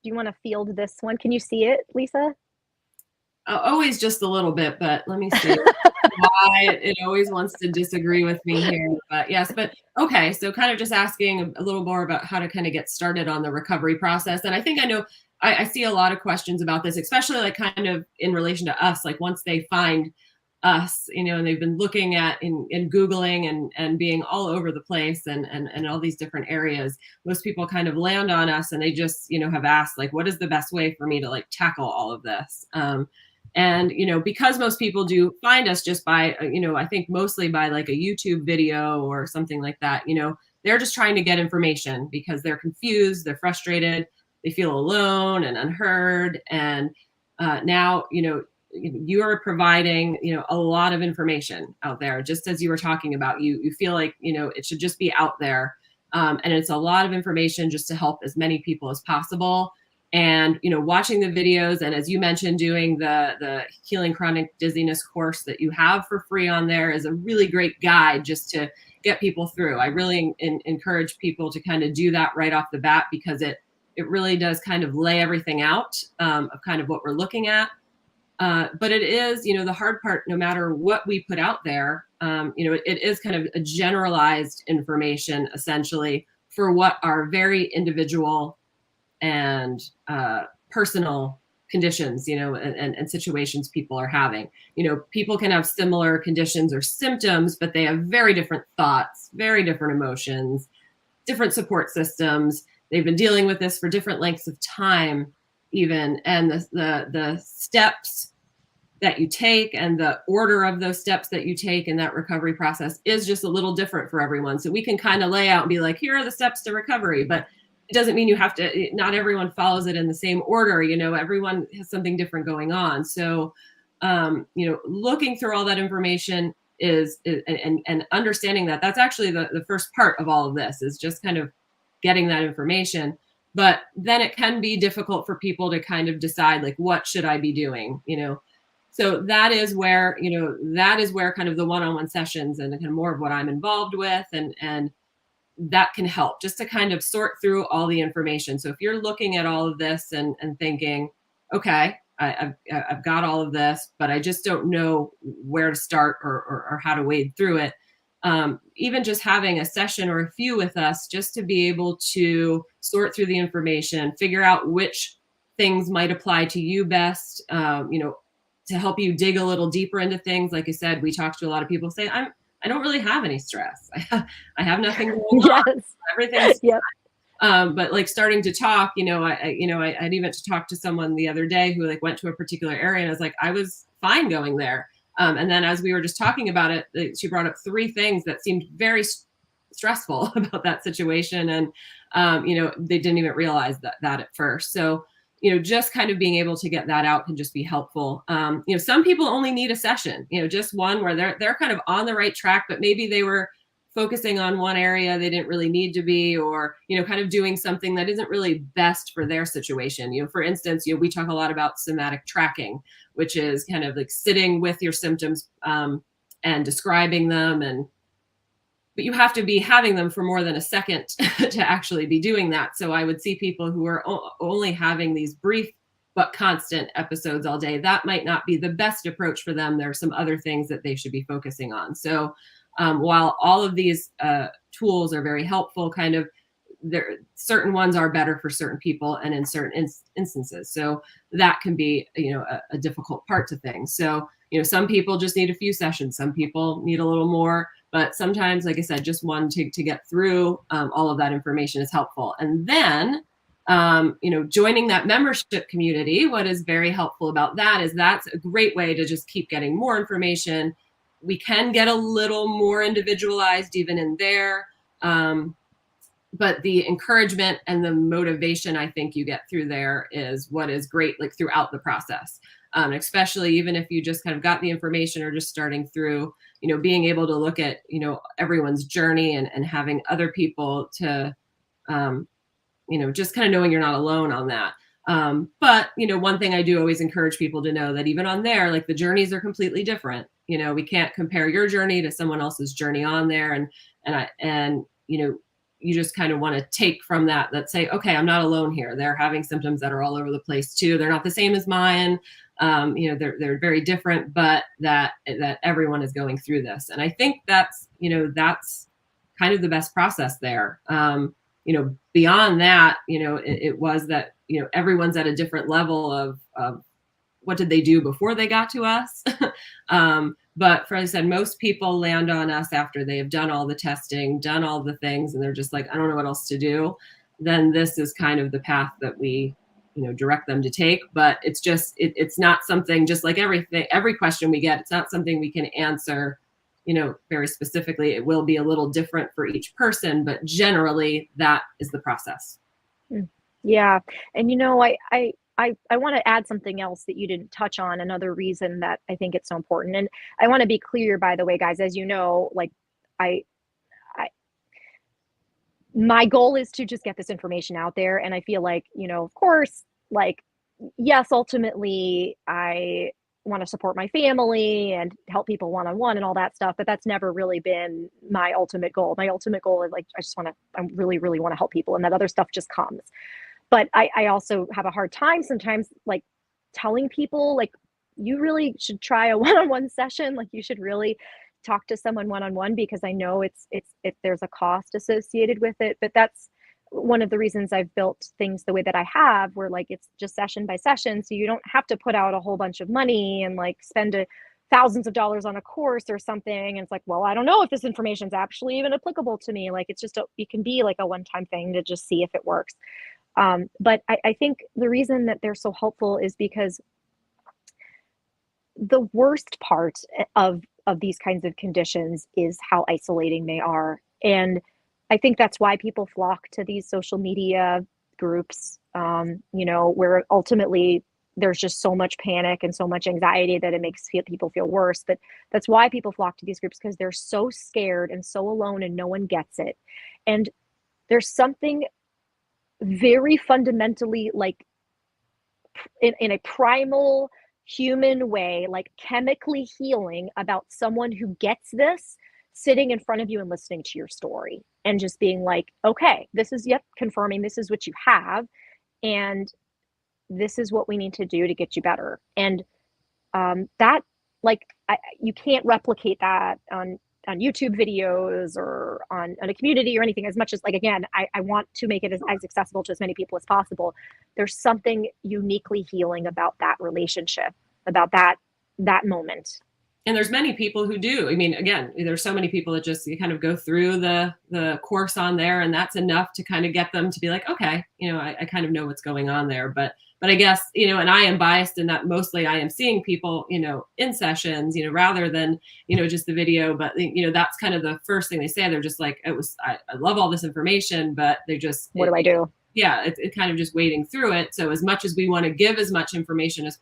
do you want to field this one? Can you see it, Lisa? Always just a little bit, but let me see why it always wants to disagree with me here. But yes, but okay. So kind of just asking a little more about how to kind of get started on the recovery process. And I think I know I see a lot of questions about this, especially like kind of in relation to us, like once they find us, and they've been looking at in Googling and being all over the place and all these different areas. Most people kind of land on us and they just, have asked like, what is the best way for me to like tackle all of this? And, because most people do find us just by, I think mostly by like a YouTube video or something like that, they're just trying to get information because they're confused, they're frustrated, they feel alone and unheard. And now, you are providing, a lot of information out there, just as you were talking about, you feel like, it should just be out there. And it's a lot of information just to help as many people as possible. And watching the videos, and as you mentioned, doing the healing chronic dizziness course that you have for free on there is a really great guide just to get people through. I really encourage people to kind of do that right off the bat because it really does kind of lay everything out of kind of what we're looking at. But it is, the hard part, no matter what we put out there, it is kind of a generalized information essentially for what are very individual and personal conditions, and situations people are having. People can have similar conditions or symptoms, but they have very different thoughts, very different emotions, different support systems. They've been dealing with this for different lengths of time, even, and the steps that you take and the order of those steps that you take in that recovery process is just a little different for everyone. So we can kind of lay out and be like, here are the steps to recovery, but it doesn't mean you have to, not everyone follows it in the same order. Everyone has something different going on. So, looking through all that information is and understanding that that's actually the first part of all of this is just kind of getting that information. But then it can be difficult for people to kind of decide like, what should I be doing? So that is where, kind of the one-on-one sessions and kind of more of what I'm involved with and that can help just to kind of sort through all the information. So if you're looking at all of this and thinking, okay, I've got all of this, but I just don't know where to start or how to wade through it. Even just having a session or a few with us just to be able to sort through the information, figure out which things might apply to you best, to help you dig a little deeper into things. Like I said, we talked to a lot of people say, I don't really have any stress. I have nothing going on. Yes. Everything's Yep. but like starting to talk, I'd even to talk to someone the other day who like went to a particular area and I was like, I was fine going there. And then as we were just talking about it, she brought up 3 things that seemed very stressful about that situation. And, they didn't even realize that at first. So, just kind of being able to get that out can just be helpful. Some people only need a session, just one where they're kind of on the right track, but maybe they were focusing on one area they didn't really need to be, or, kind of doing something that isn't really best for their situation. For instance, we talk a lot about somatic tracking, which is kind of like sitting with your symptoms and describing them and but you have to be having them for more than a second to actually be doing that. So I would see people who are only having these brief but constant episodes all day. That might not be the best approach for them. There are some other things that they should be focusing on. So while all of these tools are very helpful, kind of, there certain ones are better for certain people and in certain instances. So that can be, a difficult part to things. So, some people just need a few sessions. Some people need a little more. But sometimes, like I said, just one to get through all of that information is helpful. And then, joining that membership community, what is very helpful about that is that's a great way to just keep getting more information. We can get a little more individualized even in there. But the encouragement and the motivation I think you get through there is what is great, like throughout the process. Especially even if you just kind of got the information or just starting through, being able to look at, everyone's journey and having other people to, just kind of knowing you're not alone on that. But, one thing I do always encourage people to know that even on there, like the journeys are completely different. We can't compare your journey to someone else's journey on there. And you just kind of want to take from that say, okay, I'm not alone here. They're having symptoms that are all over the place too. They're not the same as mine. They're very different, but that everyone is going through this. And I think that's kind of the best process there. Beyond that, it was that, everyone's at a different level of what did they do before they got to us? But as I said, most people land on us after they have done all the testing, done all the things, and they're just like, I don't know what else to do. Then this is kind of the path that we, direct them to take. But it's just, it's not something, just like every question we get, it's not something we can answer, very specifically. It will be a little different for each person, but generally that is the process. Yeah. And, I want to add something else that you didn't touch on, another reason that I think it's so important. And I want to be clear, by the way, guys, as you know, like my goal is to just get this information out there. And I feel like, of course, like, yes, ultimately I want to support my family and help people one-on-one and all that stuff, but that's never really been my ultimate goal. My ultimate goal is like, I really, really want to help people, and that other stuff just comes. But I also have a hard time sometimes, like, telling people, like, you really should try a one-on-one session. Like, you should really talk to someone one-on-one, because I know there's a cost associated with it. But that's one of the reasons I've built things the way that I have, where like it's just session by session. So you don't have to put out a whole bunch of money and like spend thousands of dollars on a course or something. And it's like, well, I don't know if this information is actually even applicable to me. Like, it's just it can be like a one-time thing to just see if it works. But I think the reason that they're so helpful is because the worst part of these kinds of conditions is how isolating they are. And I think that's why people flock to these social media groups, where ultimately there's just so much panic and so much anxiety that it makes people feel worse. But that's why people flock to these groups, because they're so scared and so alone and no one gets it. And there's something very fundamentally, like, in a primal human way, like chemically healing about someone who gets this sitting in front of you and listening to your story and just being like, okay, this is confirming this is what you have, and this is what we need to do to get you better. And that, like, you can't replicate that on YouTube videos or on a community or anything, as much as, like, again, I want to make it as accessible to as many people as possible. There's something uniquely healing about that relationship, about that moment. And there's many people who do. I mean, again, there's so many people that just kind of go through the course on there, and that's enough to kind of get them to be like, okay, I kind of know what's going on there. But I guess, and I am biased in that mostly I am seeing people, in sessions, rather than, just the video. But, that's kind of the first thing they say. They're just like, I love all this information, but they just, what do I do? Yeah, it's kind of just wading through it. So as much as we want to give as much information as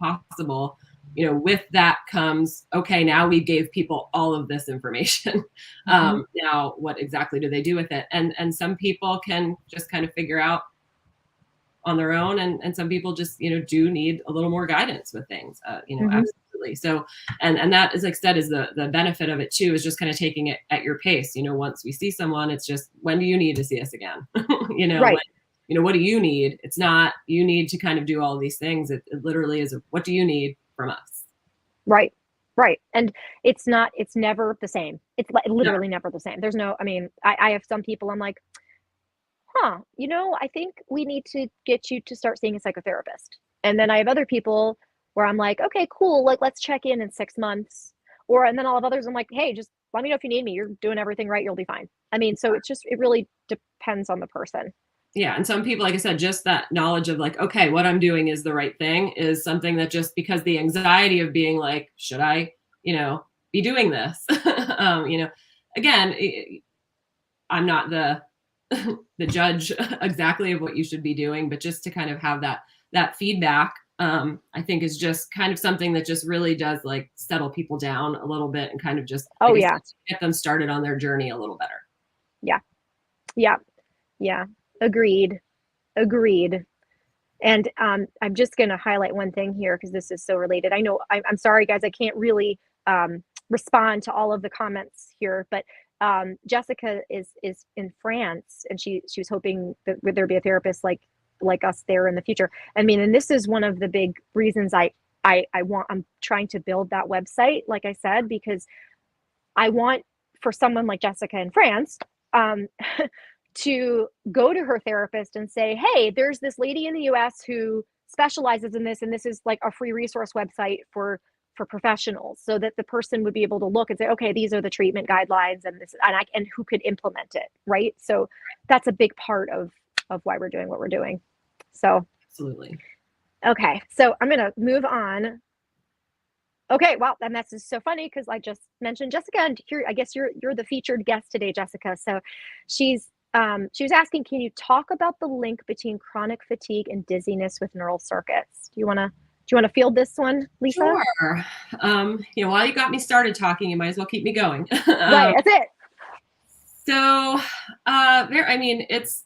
possible, with that comes, okay, now we gave people all of this information. Now what exactly do they do with it? And some people can just kind of figure out on their own, and some people just, do need a little more guidance with things, absolutely. absolutely. So, and that is, like I said, is the benefit of it too, is just kind of taking it at your pace. Once we see someone, it's just, when do you need to see us again? Right. What do you need? It's not, you need to kind of do all of these things. It literally is, what do you need from us? Right. Right. And it's never the same. It's Yeah. literally never the same. There's no, I mean, I have some people I'm like, huh, I think we need to get you to start seeing a psychotherapist. And then I have other people where I'm like, okay, cool. Like, let's check in 6 months. And then I'll have others I'm like, hey, just let me know if you need me. You're doing everything right. You'll be fine. I mean, so it really depends on the person. Yeah. And some people, like I said, just that knowledge of like, okay, what I'm doing is the right thing, is something that, just because the anxiety of being like, should I, be doing this? Again, I'm not the the judge exactly of what you should be doing, but just to kind of have that feedback, I think is just kind of something that just really does like settle people down a little bit, and kind of just, Oh, like I yeah. said, get them started on their journey a little better. Yeah. Yeah. Yeah. Agreed. Agreed. And I'm just going to highlight one thing here because this is so related. I know I'm sorry, guys, I can't really respond to all of the comments here, but Jessica is in France, and she was hoping that would there be a therapist like us there in the future. I mean, and this is one of the big reasons I'm trying to build that website, like I said, because I want for someone like Jessica in France um, to go to her therapist and say, hey, there's this lady in the US who specializes in this, and this is like a free resource website for professionals, so that the person would be able to look and say, okay, these are the treatment guidelines, and this and who could implement it, right? So that's a big part of why we're doing what we're doing. So Absolutely. okay, so I'm gonna move on. Okay, well, and that's just so funny because I just mentioned Jessica, and here I guess you're the featured guest today, Jessica. So she was asking, can you talk about the link between chronic fatigue and dizziness with neural circuits? Do you wanna field this one, Lisa? Sure. While you got me started talking, you might as well keep me going. Right, that's it. So, it's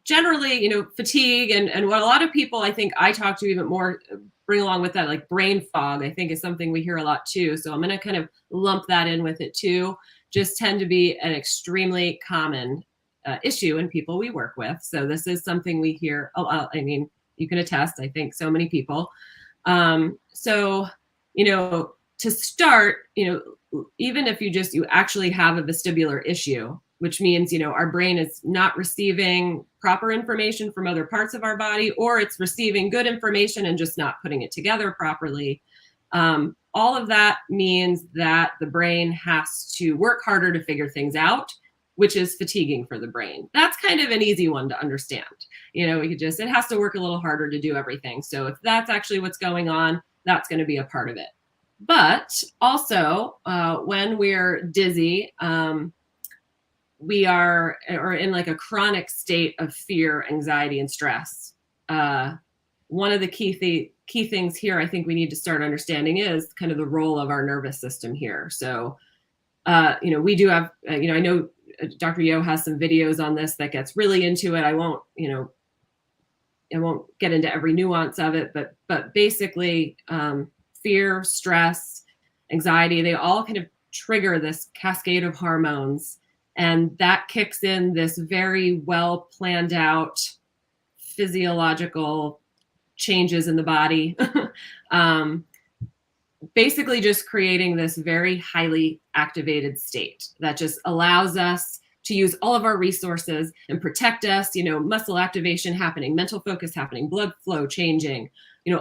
generally, fatigue, and what a lot of people, I think I talk to even more, bring along with that, like brain fog, I think is something we hear a lot too. So I'm going to kind of lump that in with it too. Just tend to be an extremely common issue in people we work with. So this is something we hear a lot. I mean, you can attest, I think, so many people. So, to start, even if you actually have a vestibular issue, which means, our brain is not receiving proper information from other parts of our body, or it's receiving good information and just not putting it together properly. All of that means that the brain has to work harder to figure things out, which is fatiguing for the brain. That's kind of an easy one to understand. It has to work a little harder to do everything. So if that's actually what's going on, that's going to be a part of it. But also, when we're dizzy, we are in like a chronic state of fear, anxiety, and stress. One of the key things here I think we need to start understanding is kind of the role of our nervous system here. So, we do have, I know Dr. Yo has some videos on this that gets really into it. I won't get into every nuance of it, but basically, fear, stress, anxiety, they all kind of trigger this cascade of hormones. And that kicks in this very well planned out physiological changes in the body. Basically just creating this very highly activated state that just allows us to use all of our resources and protect us, muscle activation happening, mental focus happening, blood flow changing,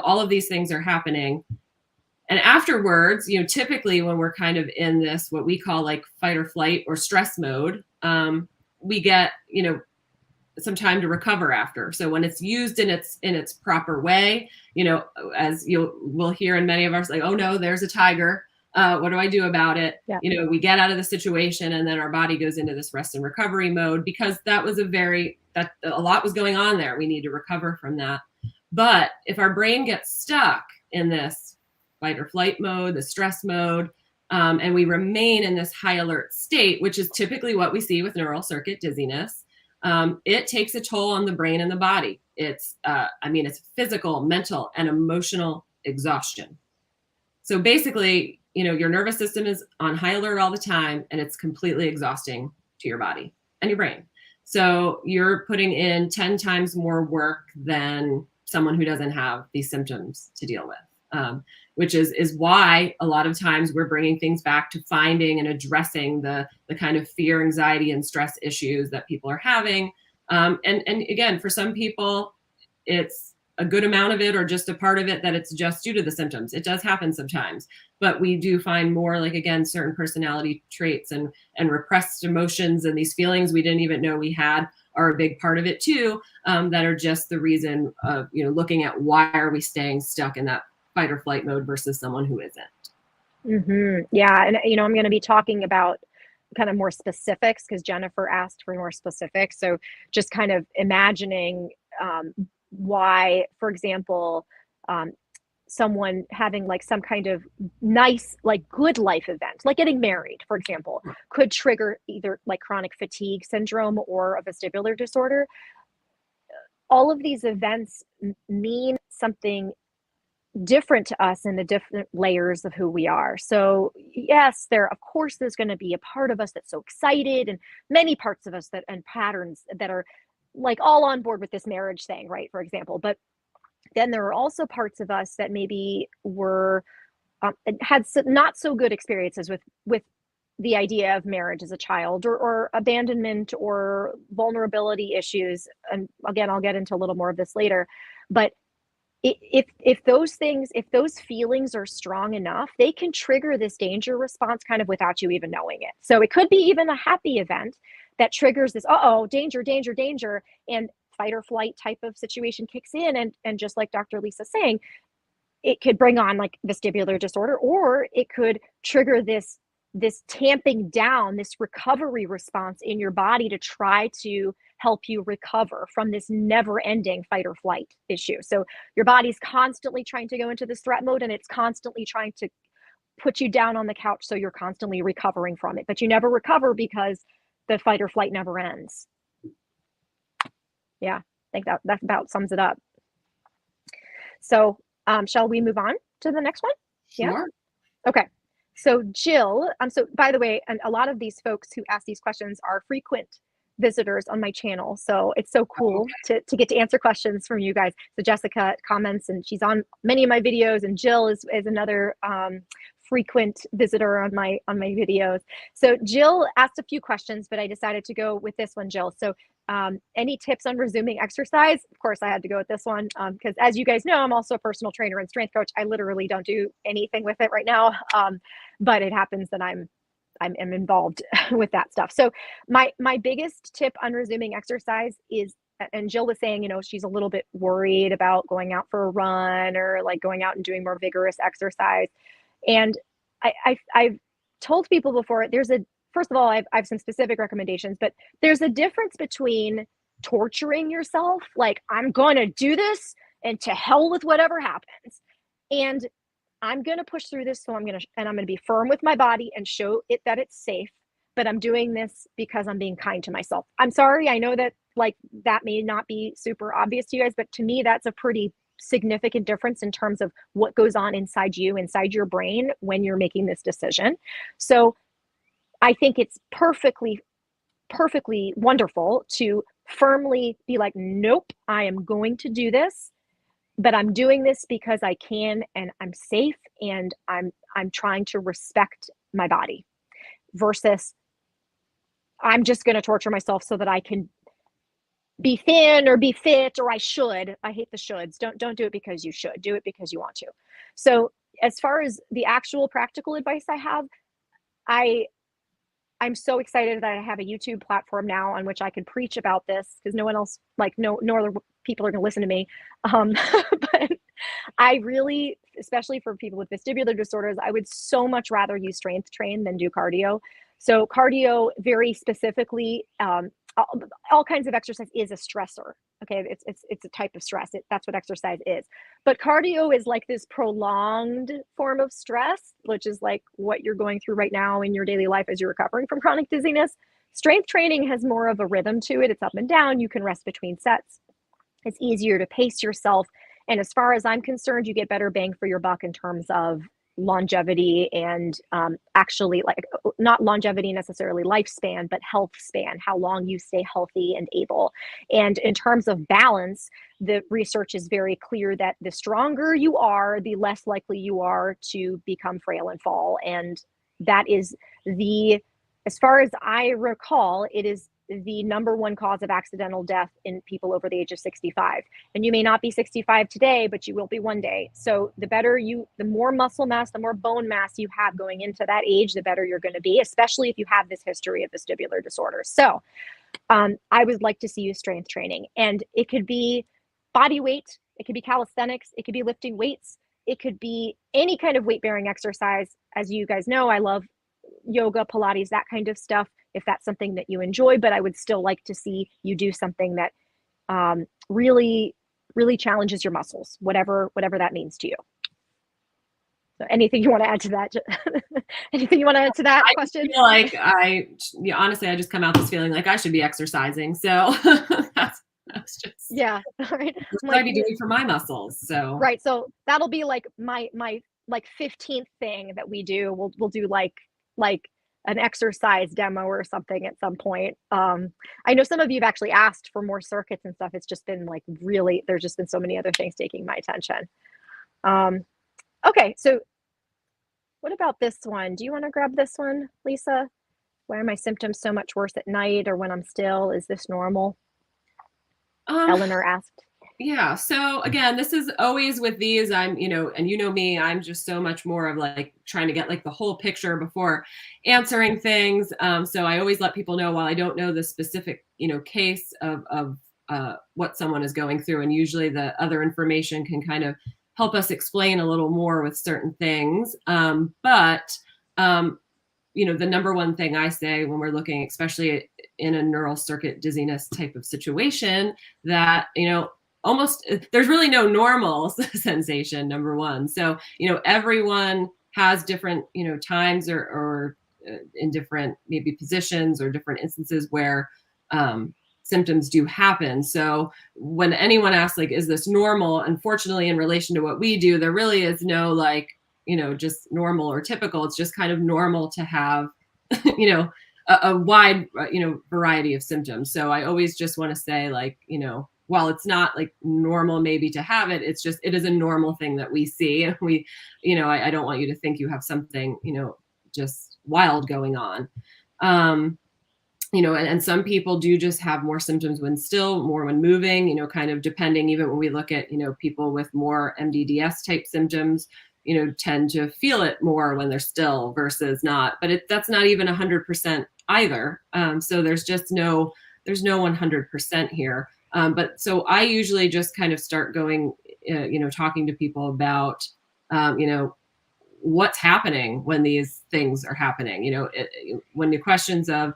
all of these things are happening. And afterwards, typically when we're kind of in this, what we call like fight or flight or stress mode, we get, some time to recover after. So when it's used in its proper way, as we'll hear in many of our, like, oh no, there's a tiger. What do I do about it? Yeah. We get out of the situation, and then our body goes into this rest and recovery mode, because that was a lot was going on there. We need to recover from that. But if our brain gets stuck in this fight or flight mode, the stress mode, and we remain in this high alert state, which is typically what we see with neural circuit dizziness, it takes a toll on the brain and the body. It's physical, mental, and emotional exhaustion. So basically, your nervous system is on high alert all the time, and it's completely exhausting to your body and your brain. So you're putting in 10 times more work than someone who doesn't have these symptoms to deal with. Which is why a lot of times we're bringing things back to finding and addressing the kind of fear, anxiety, and stress issues that people are having. And again, for some people, it's a good amount of it or just a part of it that it's just due to the symptoms. It does happen sometimes, but we do find more, like, again, certain personality traits and repressed emotions and these feelings we didn't even know we had are a big part of it too, that are just the reason of, looking at why are we staying stuck in that fight or flight mode versus someone who isn't. Yeah. And, I'm going to be talking about kind of more specifics because Jennifer asked for more specifics. So just kind of imagining why, for example, someone having like some kind of nice, like good life event, like getting married, for example, could trigger either like chronic fatigue syndrome or a vestibular disorder. All of these events mean something different to us in the different layers of who we are. So yes, of course, there's going to be a part of us that's so excited and many parts of us that and patterns that are like all on board with this marriage thing, right? For example, but then there are also parts of us that maybe were had not so good experiences with the idea of marriage as a child or abandonment or vulnerability issues. And again, I'll get into a little more of this later, but if those feelings are strong enough, they can trigger this danger response kind of without you even knowing it. So it could be even a happy event that triggers this, danger, danger, danger, and fight or flight type of situation kicks in. And just like Dr. Lisa's saying, it could bring on like vestibular disorder, or it could trigger this tamping down, this recovery response in your body to try to help you recover from this never-ending fight or flight issue. So your body's constantly trying to go into this threat mode, and it's constantly trying to put you down on the couch so you're constantly recovering from it. But you never recover because the fight or flight never ends. Yeah, I think that about sums it up. So shall we move on to the next one? Sure. Yeah. Okay. So Jill, so by the way, and a lot of these folks who ask these questions are frequent visitors on my channel. So it's so cool to get to answer questions from you guys. So Jessica comments and she's on many of my videos, and Jill is another frequent visitor on my videos. So Jill asked a few questions, but I decided to go with this one, Jill. So any tips on resuming exercise? Of course, I had to go with this one because as you guys know, I'm also a personal trainer and strength coach. I literally don't do anything with it right now, but it happens that I'm involved with that stuff. So my biggest tip on resuming exercise is, and Jill was saying, she's a little bit worried about going out for a run or like going out and doing more vigorous exercise. And I've told people before, first of all, I have some specific recommendations, but there's a difference between torturing yourself, like I'm going to do this and to hell with whatever happens, and I'm going to push through this. So I'm going to be firm with my body and show it that it's safe, but I'm doing this because I'm being kind to myself. I'm sorry. I know that like that may not be super obvious to you guys, but to me, that's a pretty significant difference in terms of what goes on inside your brain when you're making this decision. So I think it's perfectly wonderful to firmly be like, nope, I am going to do this, but I'm doing this because I can and I'm safe and I'm trying to respect my body, versus I'm just going to torture myself so that I can be thin or be fit, or I should. I hate the shoulds. Don't do it because you should. Do it because you want to. So as far as the actual practical advice I have, I'm so excited that I have a YouTube platform now on which I can preach about this because no one else, like no other people are going to listen to me. But I really, especially for people with vestibular disorders, I would so much rather use strength train than do cardio. So cardio, very specifically, all kinds of exercise is a stressor. Okay, it's a type of stress. That's what exercise is. But cardio is like this prolonged form of stress, which is like what you're going through right now in your daily life as you're recovering from chronic dizziness. Strength training has more of a rhythm to it. It's up and down. You can rest between sets. It's easier to pace yourself. And as far as I'm concerned, you get better bang for your buck in terms of longevity and actually, like, not longevity necessarily lifespan, but health span, how long you stay healthy and able. And in terms of balance, the research is very clear that the stronger you are, the less likely you are to become frail and fall. And that is the, as far as I recall, it is the number one cause of accidental death in people over the age of 65. And you may not be 65 today, but you will be one day. So the better you, the more muscle mass, the more bone mass you have going into that age, the better you're going to be, especially if you have this history of vestibular disorders. So I would like to see you strength training, and it could be body weight, it could be calisthenics, it could be lifting weights, it could be any kind of weight bearing exercise. As you guys know, I love yoga, Pilates, that kind of stuff, if that's something that you enjoy, but I would still like to see you do something that really, really challenges your muscles, whatever that means to you. So anything you want to add to that? Anything you want to add to that question? I feel like honestly, I just come out this feeling like I should be exercising. So that's just, yeah. Right. what I be doing for my muscles. So right. So that'll be like my like 15th thing that we do. We'll do like an exercise demo or something at some point. I know some of you have actually asked for more circuits and stuff. It's just been like really, there's just been so many other things taking my attention. Okay, so what about this one? Do you want to grab this one, Lisa? Why are my symptoms so much worse at night or when I'm still? Is this normal? Eleanor asked. Yeah. So again, this is always with these, I'm, and me, I'm just so much more of like trying to get like the whole picture before answering things. So I always let people know, while I don't know the specific, case of what someone is going through. And usually the other information can kind of help us explain a little more with certain things. But the number one thing I say when we're looking, especially in a neural circuit dizziness type of situation, that, almost there's really no normal sensation, number one. So, everyone has different, times or in different maybe positions or different instances where symptoms do happen. So when anyone asks, like, is this normal? Unfortunately, in relation to what we do, there really is no like, just normal or typical. It's just kind of normal to have, a wide, variety of symptoms. So I always just want to say, like, while it's not like normal maybe to have it, it is a normal thing that we see. We, I don't want you to think you have something, just wild going on. And some people do just have more symptoms when still, more when moving, kind of depending, even when we look at, people with more MDDS type symptoms, tend to feel it more when they're still versus not, but that's not even 100% either. So there's no 100% here. But so I usually just kind of start going, talking to people about, what's happening when these things are happening, when the questions of,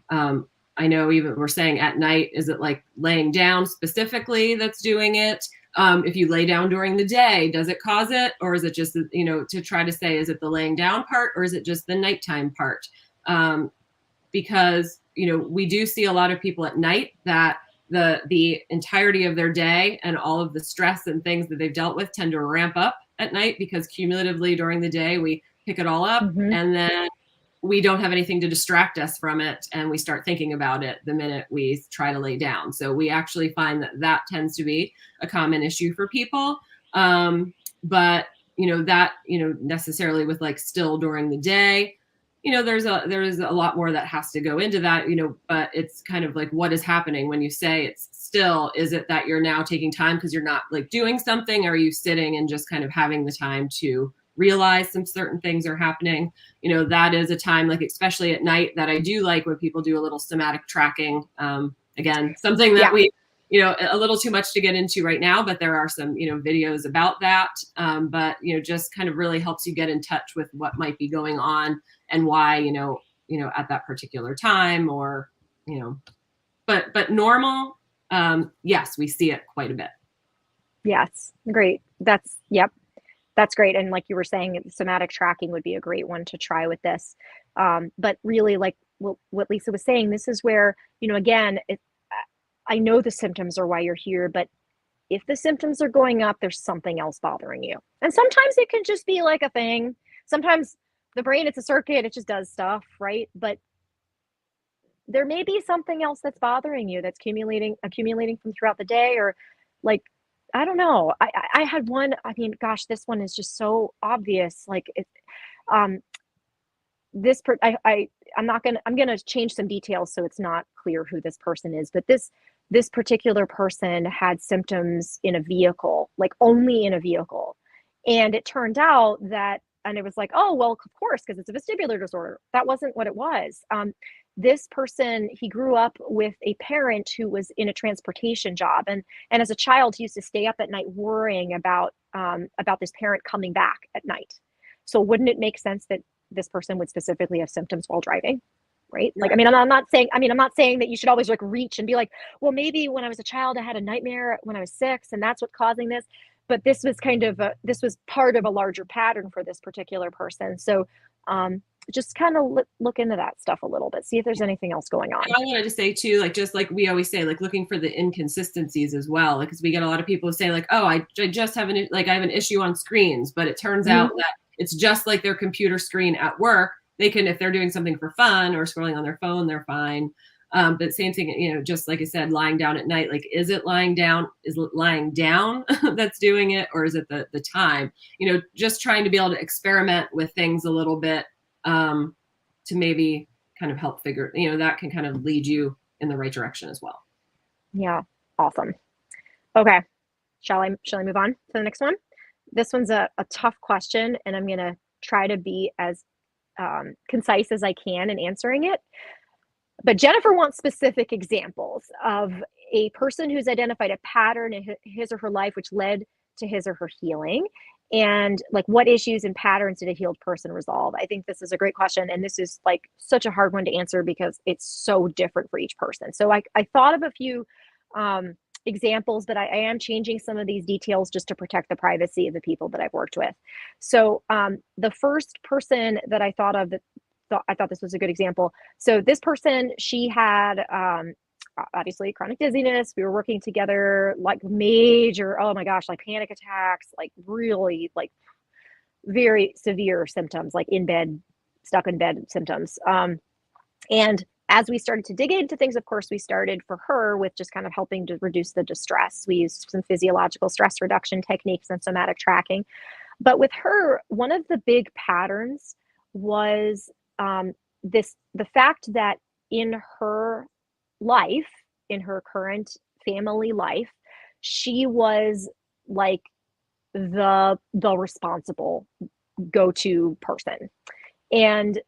I know even we're saying at night, is it like laying down specifically that's doing it? If you lay down during the day, does it cause it? Or is it just, to try to say, is it the laying down part or is it just the nighttime part? Because, we do see a lot of people at night that the entirety of their day and all of the stress and things that they've dealt with tend to ramp up at night, because cumulatively during the day, we pick it all up, and then we don't have anything to distract us from it. And we start thinking about it the minute we try to lay down. So we actually find that tends to be a common issue for people. But, necessarily with like still during the day, there is a lot more that has to go into that, but it's kind of like, what is happening when you say it's still? Is it that you're now taking time because you're not like doing something? Or are you sitting and just kind of having the time to realize some certain things are happening? That is a time, like, especially at night, that I do like when people do a little somatic tracking. Again, something that we, a little too much to get into right now, but there are some, videos about that. But, just kind of really helps you get in touch with what might be going on and why, at that particular time, or, but normal. Yes, we see it quite a bit. Yes. Great. Yep. That's great. And like you were saying, somatic tracking would be a great one to try with this. But really, like what Lisa was saying, this is where, again, I know the symptoms are why you're here, but if the symptoms are going up, there's something else bothering you. And sometimes it can just be like a thing sometimes the brain, it's a circuit, it just does stuff, right? But there may be something else that's bothering you that's accumulating from throughout the day, or like, I don't know. I had one, I mean, gosh, this one is just so obvious. Like it, um, this per I'm not gonna I'm gonna change some details so it's not clear who this person is, but this particular person had symptoms in a vehicle, like only in a vehicle. And it turned out that, and it was like, oh, well, of course, because it's a vestibular disorder. That wasn't what it was. This person, he grew up with a parent who was in a transportation job. And as a child, he used to stay up at night worrying about this parent coming back at night. So wouldn't it make sense that this person would specifically have symptoms while driving? Right? Like, I mean, I'm not saying that you should always like reach and be like, well, maybe when I was a child, I had a nightmare when I was 6 and that's what's causing this. But this was part of a larger pattern for this particular person. So, just kind of look into that stuff a little bit, see if there's anything else going on. I wanted to say too, like just like we always say, like looking for the inconsistencies as well, because we get a lot of people saying like, oh, I just have I have an issue on screens, but it turns out that it's just like their computer screen at work. They can, if they're doing something for fun or scrolling on their phone, they're fine. But same thing, you know, just like I said, lying down at night, like, is it lying down? Is it lying down that's doing it? Or is it the time, you know, just trying to be able to experiment with things a little bit, to maybe kind of help figure, you know, that can kind of lead you in the right direction as well. Yeah. Awesome. Okay. Shall I move on to the next one? This one's a tough question, and I'm going to try to be as concise as I can in answering it. But Jennifer wants specific examples of a person who's identified a pattern in his or her life which led to his or her healing. And like, what issues and patterns did a healed person resolve? I think this is a great question. And this is like such a hard one to answer because it's so different for each person. So I thought of a few examples, but I am changing some of these details just to protect the privacy of the people that I've worked with. So the first person that I thought of that I thought this was a good example. So this person, she had obviously chronic dizziness. We were working together, like major, oh my gosh, like panic attacks, like really like very severe symptoms, like in bed, stuck in bed symptoms. And as we started to dig into things, of course, we started for her with just kind of helping to reduce the distress. We used some physiological stress reduction techniques and somatic tracking. But with her, one of the big patterns was the fact that in her life, in her current family life, she was like the responsible go-to person. And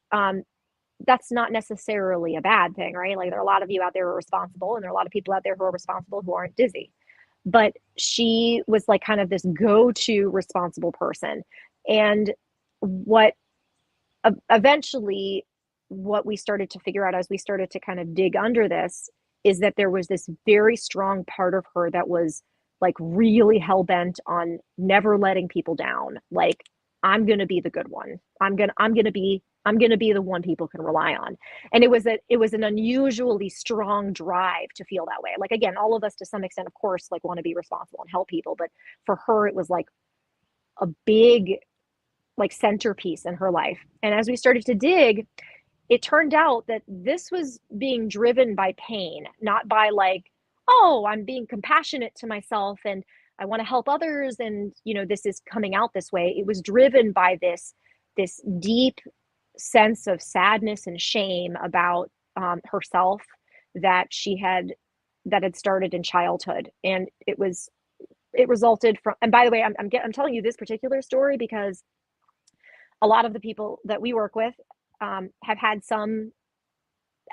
that's not necessarily a bad thing, right? Like, there are a lot of you out there who are responsible, and there are a lot of people out there who are responsible who aren't dizzy. But she was like kind of this go-to responsible person. And what eventually, what we started to figure out as we started to kind of dig under this is that there was this very strong part of her that was like really hell-bent on never letting people down. Like, I'm going to be the good one. I'm going to be the one people can rely on. And it was an unusually strong drive to feel that way. Like, again, all of us to some extent, of course, like want to be responsible and help people, but for her, it was like a big like centerpiece in her life. And as we started to dig, it turned out that this was being driven by pain, not by like, oh, I'm being compassionate to myself and I want to help others, and you know, this is coming out this way. It was driven by this deep sense of sadness and shame about herself that had started in childhood. And it resulted from, and by the way, I'm telling you this particular story because a lot of the people that we work with have had some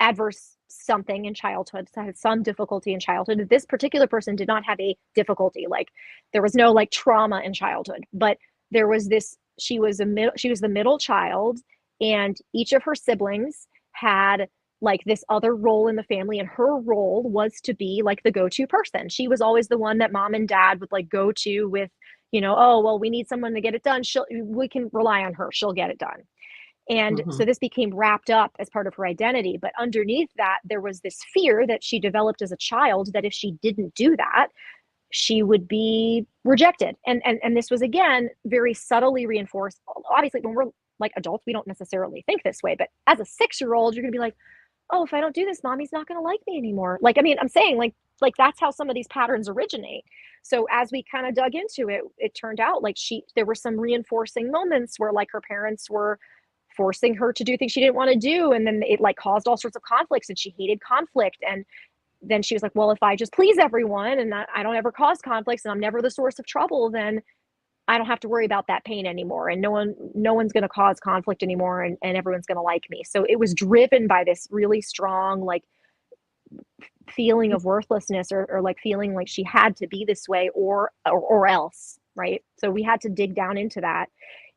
adverse something in childhood, so had some difficulty in childhood. This particular person did not have a difficulty, like there was no like trauma in childhood, but there was this, she was the middle child, and each of her siblings had like this other role in the family, and her role was to be like the go-to person. She was always the one that mom and dad would like go to with, you know, oh, well, we need someone to get it done. We can rely on her. She'll get it done. And so this became wrapped up as part of her identity. But underneath that, there was this fear that she developed as a child that if she didn't do that, she would be rejected. And this was, again, very subtly reinforced. Obviously, when we're like adults, we don't necessarily think this way, but as a 6-year-old, you're gonna be like, oh, if I don't do this, mommy's not gonna like me anymore. Like, I mean, I'm saying like that's how some of these patterns originate. So as we kind of dug into it, it turned out like there were some reinforcing moments where like her parents were forcing her to do things she didn't want to do. And then it like caused all sorts of conflicts and she hated conflict. And then she was like, well, if I just please everyone and I don't ever cause conflicts and I'm never the source of trouble, then I don't have to worry about that pain anymore. And no one's going to cause conflict anymore. And everyone's going to like me. So it was driven by this really strong, like feeling of worthlessness or like feeling like she had to be this way or else. Right. So we had to dig down into that.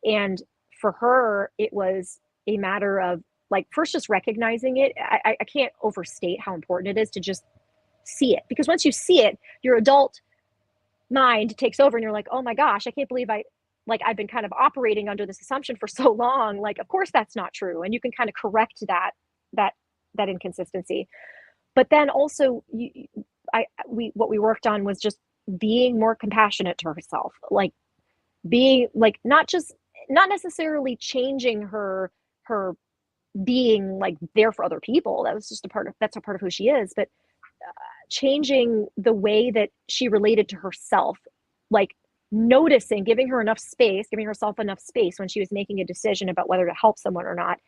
And for her, it was a matter of like first just recognizing it. I can't overstate how important it is to just see it, because once you see it, your adult mind takes over and you're like, oh my gosh, I can't believe I've been kind of operating under this assumption for so long. Like, of course that's not true. And you can kind of correct that inconsistency. But then also what we worked on was just being more compassionate to herself, like being like, not necessarily changing her being like there for other people. That was just that's a part of who she is, but changing the way that she related to herself, like noticing, giving herself enough space when she was making a decision about whether to help someone or not.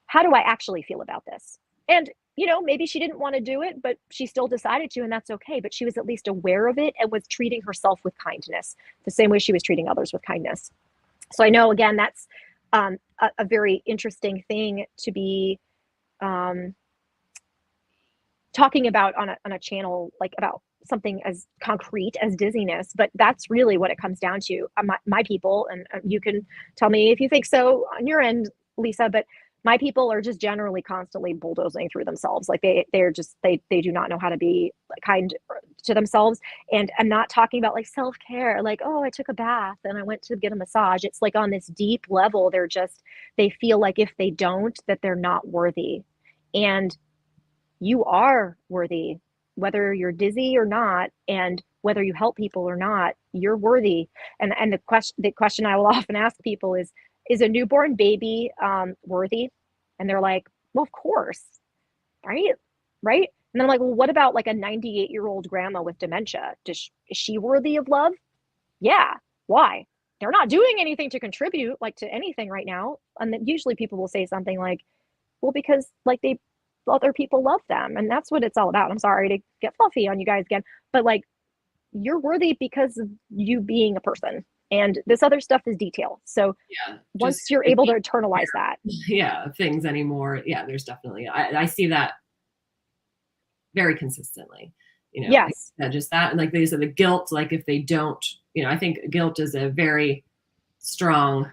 How do I actually feel about this? And, maybe she didn't want to do it, but she still decided to, and that's okay. But she was at least aware of it and was treating herself with kindness, the same way she was treating others with kindness. So I know, again, that's a very interesting thing to be talking about on a channel, like about something as concrete as dizziness, but that's really what it comes down to. My people, and you can tell me if you think so on your end, Lisa, but my people are just generally constantly bulldozing through themselves. Like they do not know how to be kind to themselves. And I'm not talking about like self-care, like, oh, I took a bath and I went to get a massage. It's like on this deep level, they feel like if they don't, that they're not worthy. And you are worthy, whether you're dizzy or not, and whether you help people or not, you're worthy. And the question I will often ask people is a newborn baby worthy? And they're like, well, of course, right? Right? And then I'm like, well, what about like a 98-year-old grandma with dementia? Is she worthy of love? Yeah. Why? They're not doing anything to contribute like to anything right now. And then usually people will say something like, well, because like other people love them. And that's what it's all about. I'm sorry to get fluffy on you guys again, but like you're worthy because of you being a person. And this other stuff is detail. So Yeah, once you're able to internalize that. Yeah, things anymore. Yeah, there's definitely, I see that very consistently, Yes. just that. And like they said, the guilt, like if they don't, I think guilt is a very strong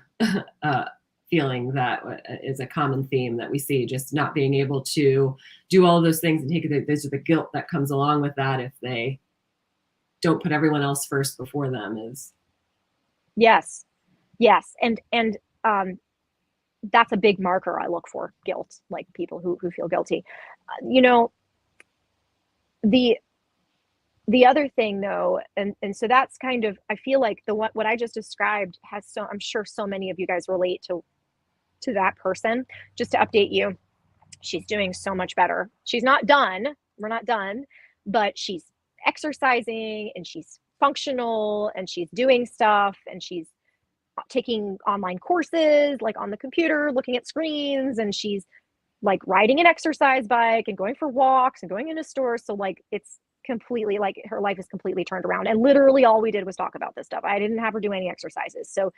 feeling that is a common theme that we see, just not being able to do all of those things and take it. There's the guilt that comes along with that if they don't put everyone else first before them is. Yes. And that's a big marker I look for, guilt, like people who feel guilty. The other thing though, and so that's kind of, I feel like what I just described I'm sure so many of you guys relate to that person. Just to update you, she's doing so much better. She's not done. We're not done, but she's exercising and she's functional and she's doing stuff and she's taking online courses like on the computer, looking at screens, and she's like riding an exercise bike and going for walks and going into stores. So like it's completely like her life is completely turned around. And literally all we did was talk about this stuff. I didn't have her do any exercises. So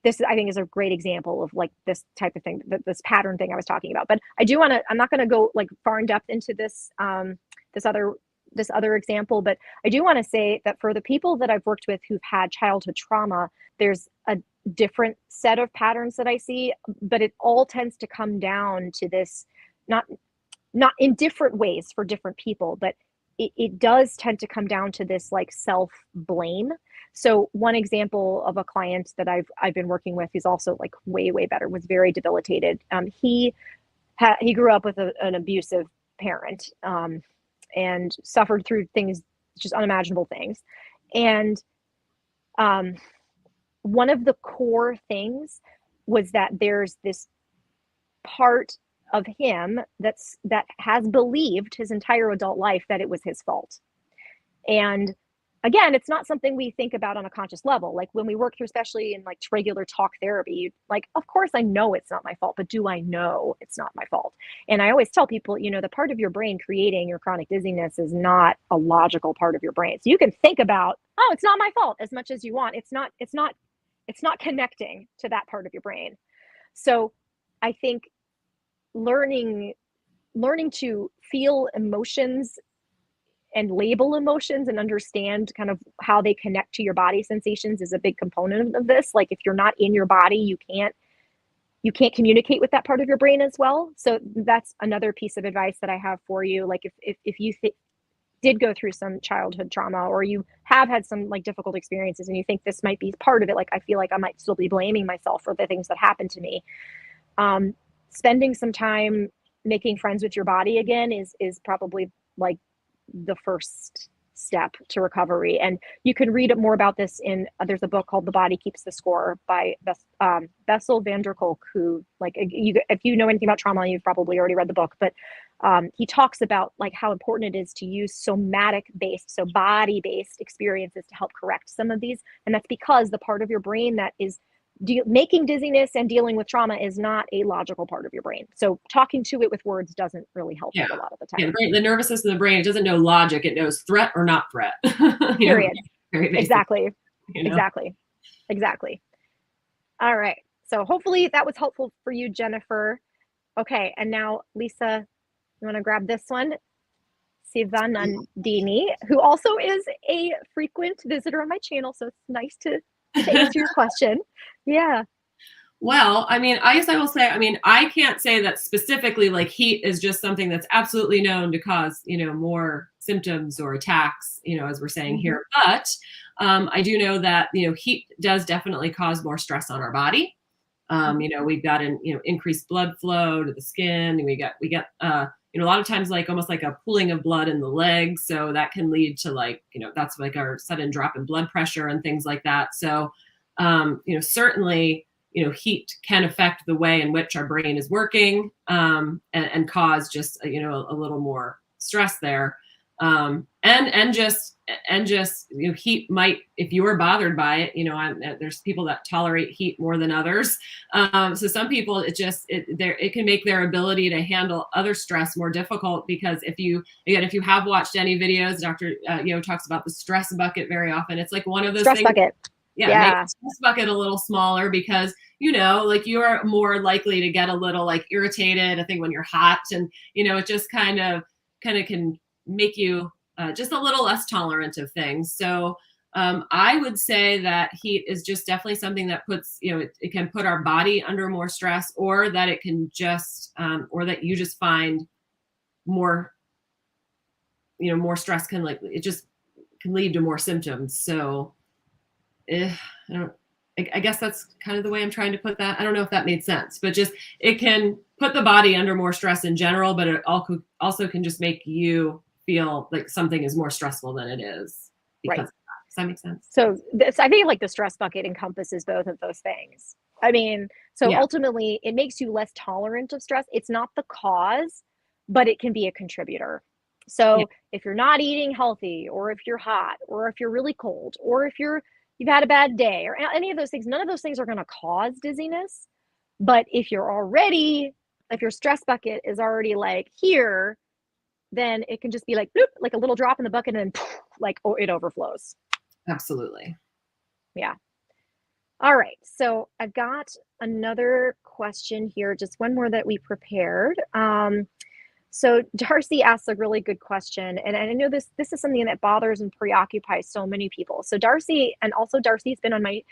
this I think is a great example of like this type of thing, this pattern thing I was talking about. But I'm not going to go like far in depth into this other example, but I do want to say that for the people that I've worked with who've had childhood trauma, there's a different set of patterns that I see, but it all tends to come down to this, not in different ways for different people, but it does tend to come down to this like self-blame. So one example of a client that I've been working with who's also like way better, was very debilitated. He grew up with an abusive parent and suffered through things, just unimaginable things. And one of the core things was that there's this part of him that has believed his entire adult life that it was his fault. And again, it's not something we think about on a conscious level. Like when we work through, especially in like regular talk therapy, like, of course I know it's not my fault, but do I know it's not my fault? And I always tell people, the part of your brain creating your chronic dizziness is not a logical part of your brain. So you can think about, oh, it's not my fault as much as you want. It's not connecting to that part of your brain. So I think learning to feel emotions and label emotions and understand kind of how they connect to your body sensations is a big component of this. Like if you're not in your body, you can't communicate with that part of your brain as well. So that's another piece of advice that I have for you. Like if you did go through some childhood trauma, or you have had some like difficult experiences and you think this might be part of it, like I feel like I might still be blaming myself for the things that happened to me. Spending some time making friends with your body again is probably like the first step to recovery. And you can read more about this in there's a book called The Body Keeps the Score by Bessel van der Kolk, who if you know anything about trauma, you've probably already read the book, but he talks about like how important it is to use somatic based, so body based experiences to help correct some of these. And that's because the part of your brain that is making dizziness and dealing with trauma is not a logical part of your brain. So talking to it with words doesn't really help it a lot of the time. Yeah, the nervous system of the brain, it doesn't know logic. It knows threat or not threat. Period. Very basic, exactly. Exactly. All right. So hopefully that was helpful for you, Jennifer. Okay. And now, Lisa, you want to grab this one? Sivanandini, who also is a frequent visitor on my channel. So it's nice to answer your question. Yeah. Well, I mean, I guess I will say, I mean, I can't say that specifically like heat is just something that's absolutely known to cause, more symptoms or attacks, as we're saying here. But I do know that, heat does definitely cause more stress on our body. We've got an, increased blood flow to the skin. We get a lot of times like almost like a pooling of blood in the legs. So that can lead to like, that's like our sudden drop in blood pressure and things like that. So, certainly, heat can affect the way in which our brain is working, and cause just, a little more stress there. And just, heat might, if you are bothered by it, there's people that tolerate heat more than others. So some people, it can make their ability to handle other stress more difficult, because if you have watched any videos, Dr. Talks about the stress bucket very often. It's like one of those stress things. Bucket. Yeah. Make the stress bucket a little smaller, because, like you are more likely to get a little like irritated, I think, when you're hot, and, it just kind of can make you just a little less tolerant of things. So I would say that heat is just definitely something that puts, it can put our body under more stress, or that it can just, or that you just find more, more stress can it just can lead to more symptoms. So I guess that's kind of the way I'm trying to put that. I don't know if that made sense, but just, it can put the body under more stress in general, but it also can just make you feel like something is more stressful than it is. Because right. Does that make sense? So I think like the stress bucket encompasses both of those things. I mean, ultimately it makes you less tolerant of stress. It's not the cause, but it can be a contributor. So if you're not eating healthy, or if you're hot, or if you're really cold, or if you've had a bad day, or any of those things, none of those things are going to cause dizziness. But if your stress bucket is already like here, then it can just be like, bloop, like a little drop in the bucket, and then poof, like, it overflows. Absolutely. Yeah. All right. So I've got another question here, just one more that we prepared. So Darcy asks a really good question, and I know this is something that bothers and preoccupies so many people. So Darcy's been on my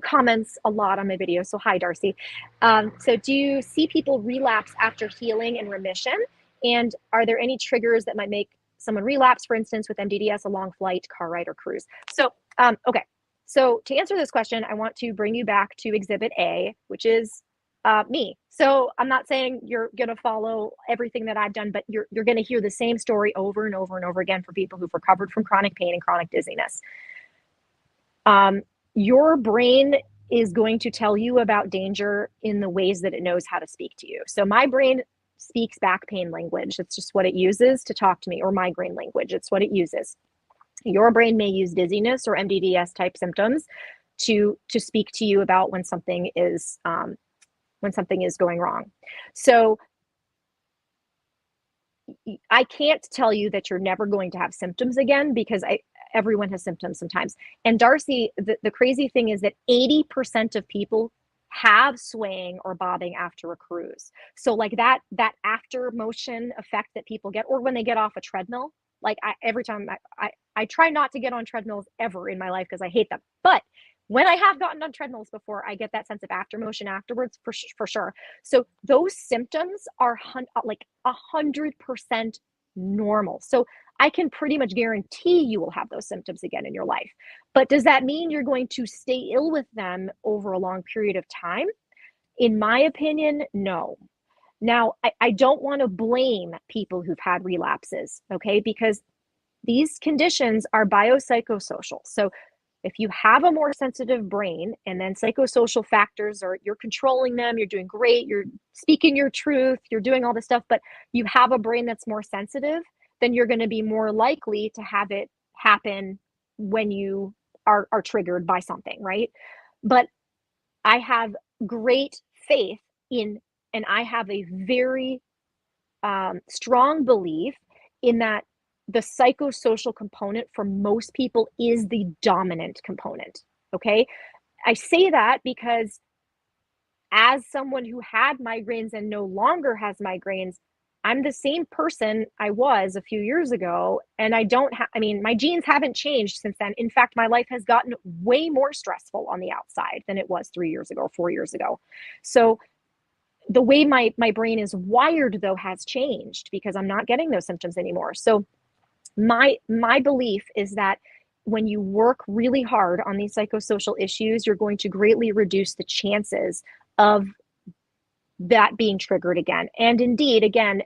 comments a lot on my videos. So hi, Darcy. So do you see people relapse after healing and remission? And are there any triggers that might make someone relapse, for instance, with MDDS, a long flight, car ride, or cruise? So, okay. So to answer this question, I want to bring you back to Exhibit A, which is me. So I'm not saying you're going to follow everything that I've done, but you're going to hear the same story over and over and over again for people who've recovered from chronic pain and chronic dizziness. Your brain is going to tell you about danger in the ways that it knows how to speak to you. So my brain speaks back pain language. It's just what it uses to talk to me, or migraine language. It's what it uses. Your brain may use dizziness or MDDS type symptoms to speak to you about when something is going wrong. So I can't tell you that you're never going to have symptoms again, because everyone has symptoms sometimes. And Darcy, the crazy thing is that 80% of people have swaying or bobbing after a cruise. So like that after motion effect that people get, or when they get off a treadmill, like every time I try not to get on treadmills ever in my life because I hate them. But when I have gotten on treadmills before, I get that sense of after motion afterwards for sure. So those symptoms are like 100% normal. So I can pretty much guarantee you will have those symptoms again in your life. But does that mean you're going to stay ill with them over a long period of time? In my opinion, no. Now, I don't want to blame people who've had relapses, okay? Because these conditions are biopsychosocial. So if you have a more sensitive brain, and then psychosocial factors, or you're controlling them, you're doing great, you're speaking your truth, you're doing all this stuff, but you have a brain that's more sensitive, then you're going to be more likely to have it happen when you are triggered by something, right? But I have great faith in, and I have a very strong belief in that the psychosocial component for most people is the dominant component. Okay. I say that because as someone who had migraines and no longer has migraines, I'm the same person I was a few years ago. And I don't have, I mean, my genes haven't changed since then. In fact, my life has gotten way more stressful on the outside than it was 3 years ago or 4 years ago. So the way my brain is wired, though, has changed because I'm not getting those symptoms anymore. So my belief is that when you work really hard on these psychosocial issues, you're going to greatly reduce the chances of that being triggered again. And indeed, again,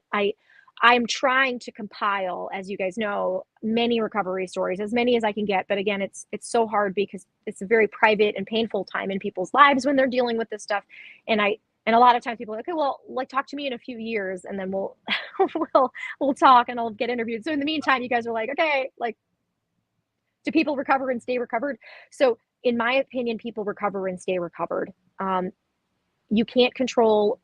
I'm trying to compile, as you guys know, many recovery stories, as many as I can get. But again, it's so hard because it's a very private and painful time in people's lives when they're dealing with this stuff. And a lot of times people are like, okay, well, like, talk to me in a few years and then we'll we'll talk and I'll get interviewed. So in the meantime, you guys are like, okay, like, do people recover and stay recovered? So in my opinion, people recover and stay recovered. You can't control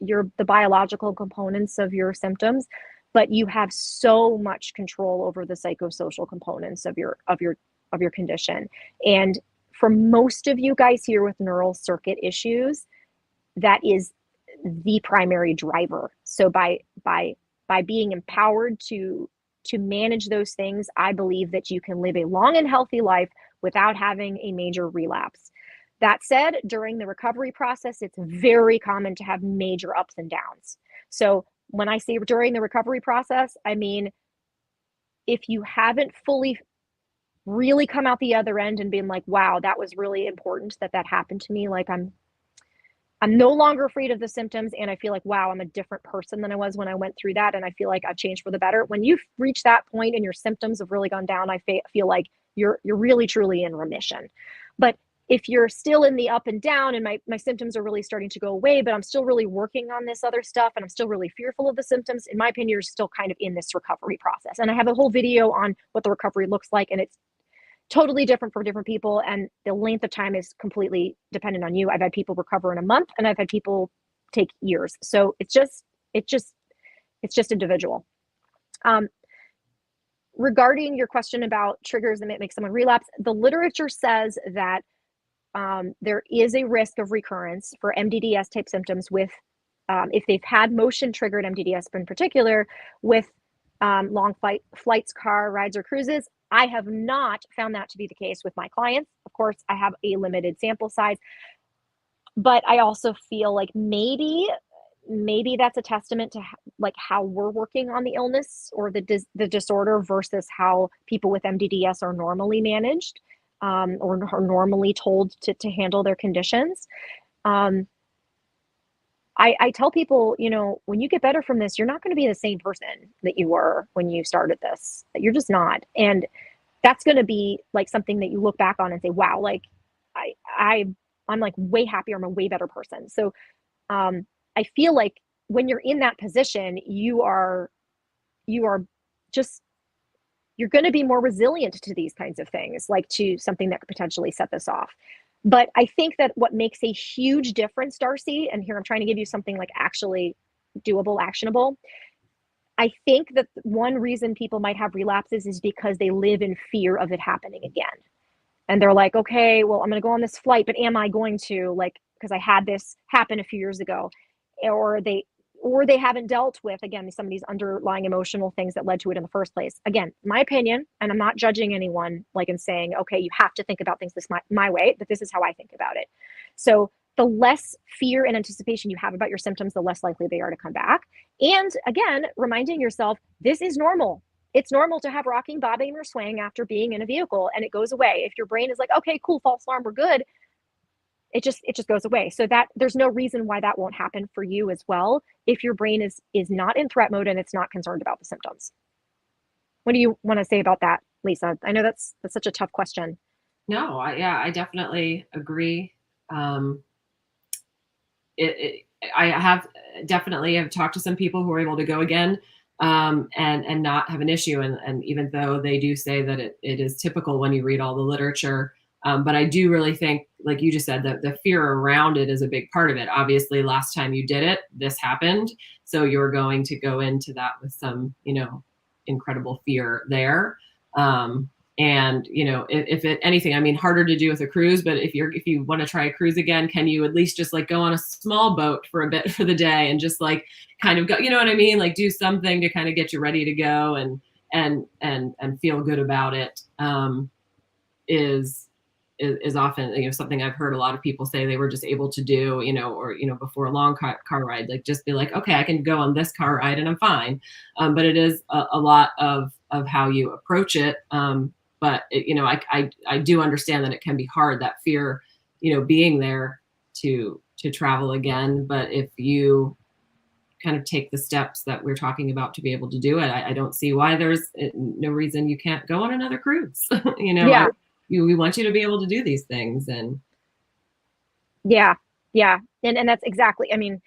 the biological components of your symptoms, but you have so much control over the psychosocial components of your condition. And for most of you guys here with neural circuit issues, that is the primary driver. So by being empowered to manage those things, I believe that you can live a long and healthy life without having a major relapse. That said, during the recovery process, it's very common to have major ups and downs. So when I say during the recovery process, I mean, if you haven't fully really come out the other end and been like, wow, that was really important that happened to me. Like I'm no longer afraid of the symptoms. And I feel like, wow, I'm a different person than I was when I went through that. And I feel like I've changed for the better. When you've reached that point and your symptoms have really gone down, I feel like you're really, truly in remission. But if you're still in the up and down and my symptoms are really starting to go away, but I'm still really working on this other stuff and I'm still really fearful of the symptoms, in my opinion, you're still kind of in this recovery process. And I have a whole video on what the recovery looks like, and it's totally different for different people. And the length of time is completely dependent on you. I've had people recover in a month and I've had people take years. So it's just individual. Regarding your question about triggers that make someone relapse, the literature says that there is a risk of recurrence for MDDS type symptoms with, if they've had motion triggered MDDS in particular, with long flights, car rides, or cruises. I have not found that to be the case with my clients. Of course, I have a limited sample size, but I also feel like maybe that's a testament to like how we're working on the illness or the disorder versus how people with MDDS are normally managed, or are normally told to handle their conditions. I tell people, when you get better from this, you're not going to be the same person that you were when you started this. You're just not. And that's going to be like something that you look back on and say, wow, like I I'm like way happier. I'm a way better person. So I feel like when you're in that position, you are just, you're going to be more resilient to these kinds of things, like to something that could potentially set this off. But I think that what makes a huge difference, Darcy, and here I'm trying to give you something like actually doable, actionable. I think that one reason people might have relapses is because they live in fear of it happening again. And they're like, okay, well, I'm going to go on this flight, but am I going to, like, because I had this happen a few years ago, or they haven't dealt with, again, some of these underlying emotional things that led to it in the first place. Again, my opinion, and I'm not judging anyone, like, in saying, okay, you have to think about things my way, but this is how I think about it. So the less fear and anticipation you have about your symptoms, the less likely they are to come back. And again, reminding yourself, this is normal. It's normal to have rocking, bobbing, or swaying after being in a vehicle, and it goes away. If your brain is like, okay, cool, false alarm, we're good, it just goes away. So that there's no reason why that won't happen for you as well if your brain is not in threat mode and it's not concerned about the symptoms. What do you want to say about that, Lisa? I know that's such a tough question. No, I definitely agree. Um, I have definitely have talked to some people who are able to go again, and not have an issue. And even though they do say that it is typical when you read all the literature, but I do really think, like you just said, that the fear around it is a big part of it. Obviously, last time you did it, this happened, so you're going to go into that with some, incredible fear there. And if it anything, I mean, harder to do with a cruise, but if you want to try a cruise again, can you at least just like go on a small boat for a bit for the day and just like kind of go, you know what I mean? Like do something to kind of get you ready to go and feel good about it. Is often, something I've heard a lot of people say they were just able to do, or, before a long car ride, like just be like, okay, I can go on this car ride and I'm fine. But it is a lot of how you approach it. But I do understand that it can be hard, that fear, being there to travel again. But if you kind of take the steps that we're talking about to be able to do it, I don't see why there's no reason you can't go on another cruise. Yeah. We want you to be able to do these things. And Yeah. Yeah. And that's exactly, I mean,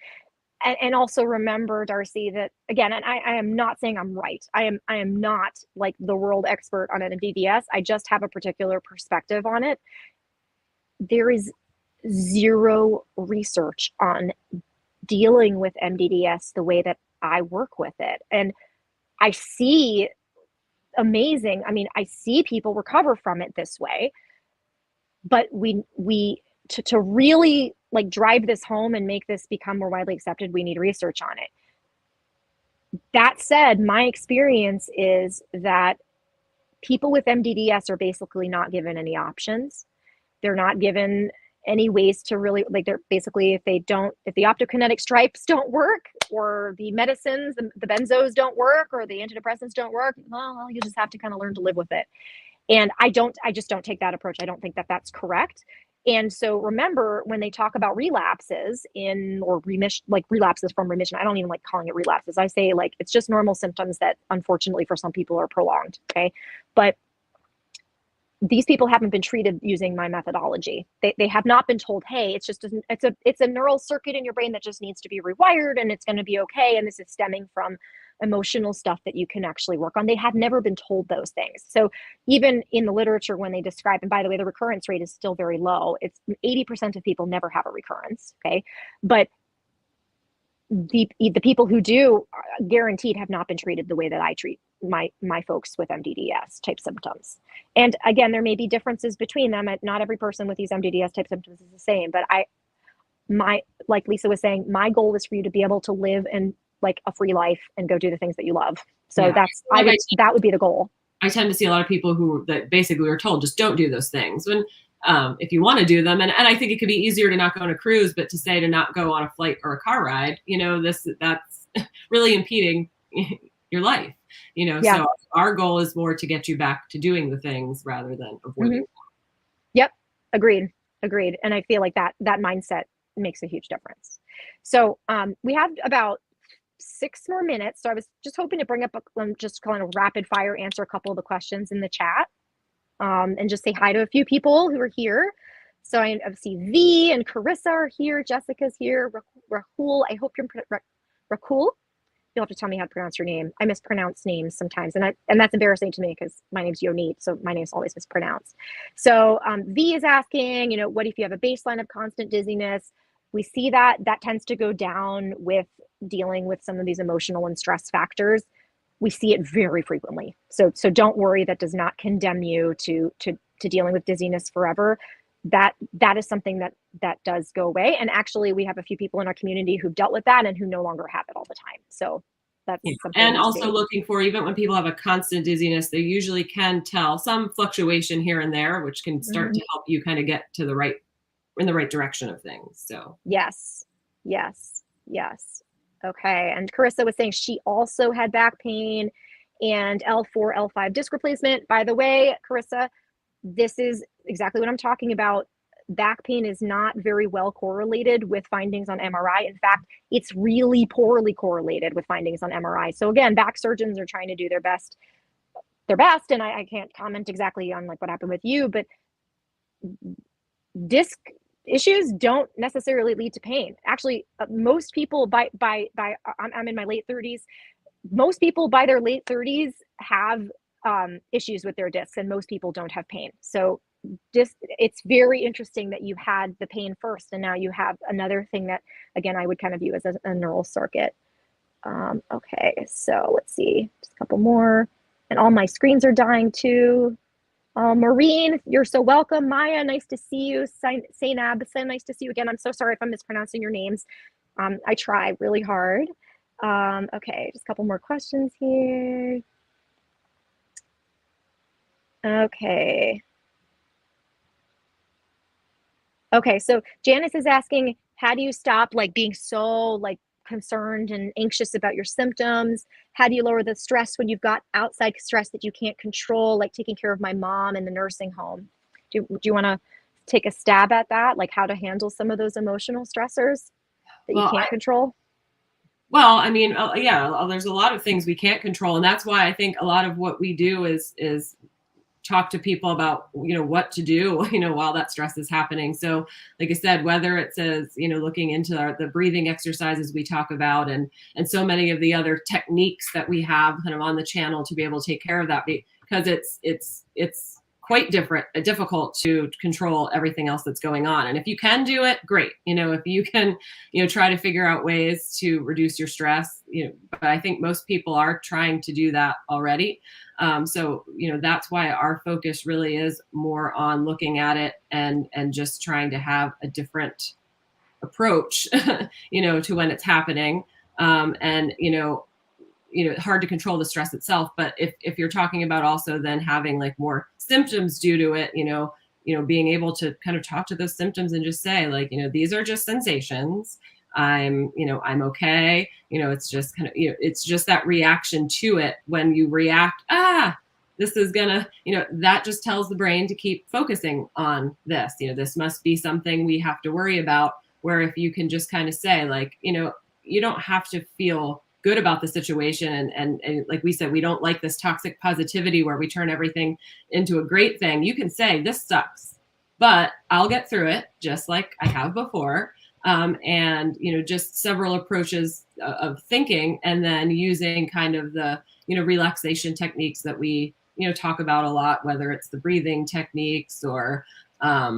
and also remember, Darcy, that again, and I am not saying I'm right. I am not like the world expert on MDDS. I just have a particular perspective on it. There is zero research on dealing with MDDS the way that I work with it. And I see I see people recover from it this way, but to really like drive this home and make this become more widely accepted, we need research on it. That said, my experience is that people with MDDS are basically not given any options. They're not given any ways to really, like, they're basically, if the optokinetic stripes don't work, or the medicines, the benzos don't work, or the antidepressants don't work, well, you just have to kind of learn to live with it. And I just don't take that approach. I don't think that that's correct. And so remember, when they talk about relapses or remission, like relapses from remission, I don't even like calling it relapses. I say like, it's just normal symptoms that unfortunately for some people are prolonged. Okay. But these people haven't been treated using my methodology. They have not been told, hey, it's a neural circuit in your brain that just needs to be rewired and it's going to be okay. And this is stemming from emotional stuff that you can actually work on. They have never been told those things. So even in the literature, when they describe, and by the way, the recurrence rate is still very low. It's 80% of people never have a recurrence. Okay. But the people who do, guaranteed, have not been treated the way that I treat my folks with MDDS type symptoms. And again, there may be differences between them. Not every person with these MDDS type symptoms is the same, but like Lisa was saying, my goal is for you to be able to live in like a free life and go do the things that you love. So yeah. That would be the goal. I tend to see a lot of people that basically were told, just don't do those things. When if you want to do them, and I think it could be easier to not go on a cruise, but to say to not go on a flight or a car ride, that's really impeding your life. Yeah. So our goal is more to get you back to doing the things rather than avoiding. Yep. Agreed. And I feel like that mindset makes a huge difference. So we have about 6 more minutes. So I was just hoping to bring up just kind of rapid fire answer a couple of the questions in the chat, and just say hi to a few people who are here. So I see V and Carissa are here. Jessica's here. Rahul, I hope you're Rahul. You'll have to tell me how to pronounce your name. I mispronounce names sometimes, and that's embarrassing to me because my name's Yonit, so my name's always mispronounced. So V is asking, what if you have a baseline of constant dizziness? We see that tends to go down with dealing with some of these emotional and stress factors. We see it very frequently. So don't worry, that does not condemn you to dealing with dizziness forever. That is something that does go away. And actually, we have a few people in our community who've dealt with that and who no longer have it all the time. So that's something. And also looking for, even when people have a constant dizziness, they usually can tell some fluctuation here and there, which can start to help you kind of get to in the right direction of things. So yes. Okay. And Carissa was saying she also had back pain and L4, L5 disc replacement. By the way, Carissa, this is exactly what I'm talking about. Back pain is not very well correlated with findings on MRI. In fact, it's really poorly correlated with findings on MRI. So again, back surgeons are trying to do their best, and I can't comment exactly on like what happened with you, but disc issues don't necessarily lead to pain. Actually, most people I'm in my late 30s. Most people by their late 30s have issues with their discs, and most people don't have pain. So it's very interesting that you had the pain first, and now you have another thing that, again, I would kind of view as a neural circuit. Okay, so let's see, just a couple more. And all my screens are dying too. Maureen, you're so welcome. Maya, nice to see you. Sainab, so nice to see you again. I'm so sorry if I'm mispronouncing your names. I try really hard. Okay, just a couple more questions here. Okay. Okay, so Janice is asking, how do you stop like being so like concerned and anxious about your symptoms? How do you lower the stress when you've got outside stress that you can't control, like taking care of my mom in the nursing home? Do you want to take a stab at that, like how to handle some of those emotional stressors that you can't control? Well, I mean, yeah, there's a lot of things we can't control, and that's why I think a lot of what we do is talk to people about, what to do, while that stress is happening. So like I said, whether it says, looking into the breathing exercises we talk about, and so many of the other techniques that we have kind of on the channel to be able to take care of that, because it's quite difficult to control everything else that's going on. And if you can do it, great. If you can, try to figure out ways to reduce your stress, but I think most people are trying to do that already. So, that's why our focus really is more on looking at it and just trying to have a different approach, to when it's happening. And, hard to control the stress itself. But if you're talking about also then having like more symptoms due to it, being able to kind of talk to those symptoms and just say like, these are just sensations. I'm okay. It's just kind of, it's just that reaction to it. When you react, this is gonna, that just tells the brain to keep focusing on this. This must be something we have to worry about. Where if you can just kind of say like, you don't have to feel good about the situation. And like we said, we don't like this toxic positivity where we turn everything into a great thing. You can say this sucks, but I'll get through it just like I have before. And, just several approaches of thinking, and then using kind of the, relaxation techniques that we, talk about a lot, whether it's the breathing techniques or, I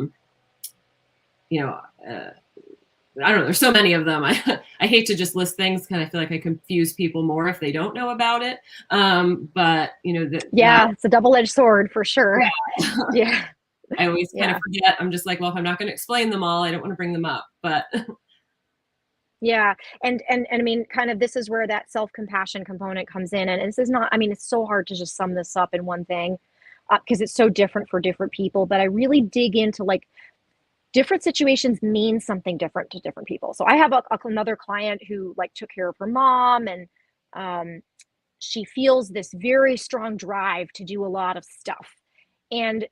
don't know. There's so many of them. I hate to just list things because I feel like I confuse people more if they don't know about it. But it's a double-edged sword for sure. Yeah. I always kind of forget. I'm just like, well, if I'm not going to explain them all, I don't want to bring them up. But yeah, and I mean, kind of this is where that self-compassion component comes in, and this is not. I mean, it's so hard to just sum this up in one thing because it's so different for different people. But I really dig into like different situations mean something different to different people. So I have another client who like took care of her mom, and she feels this very strong drive to do a lot of stuff. And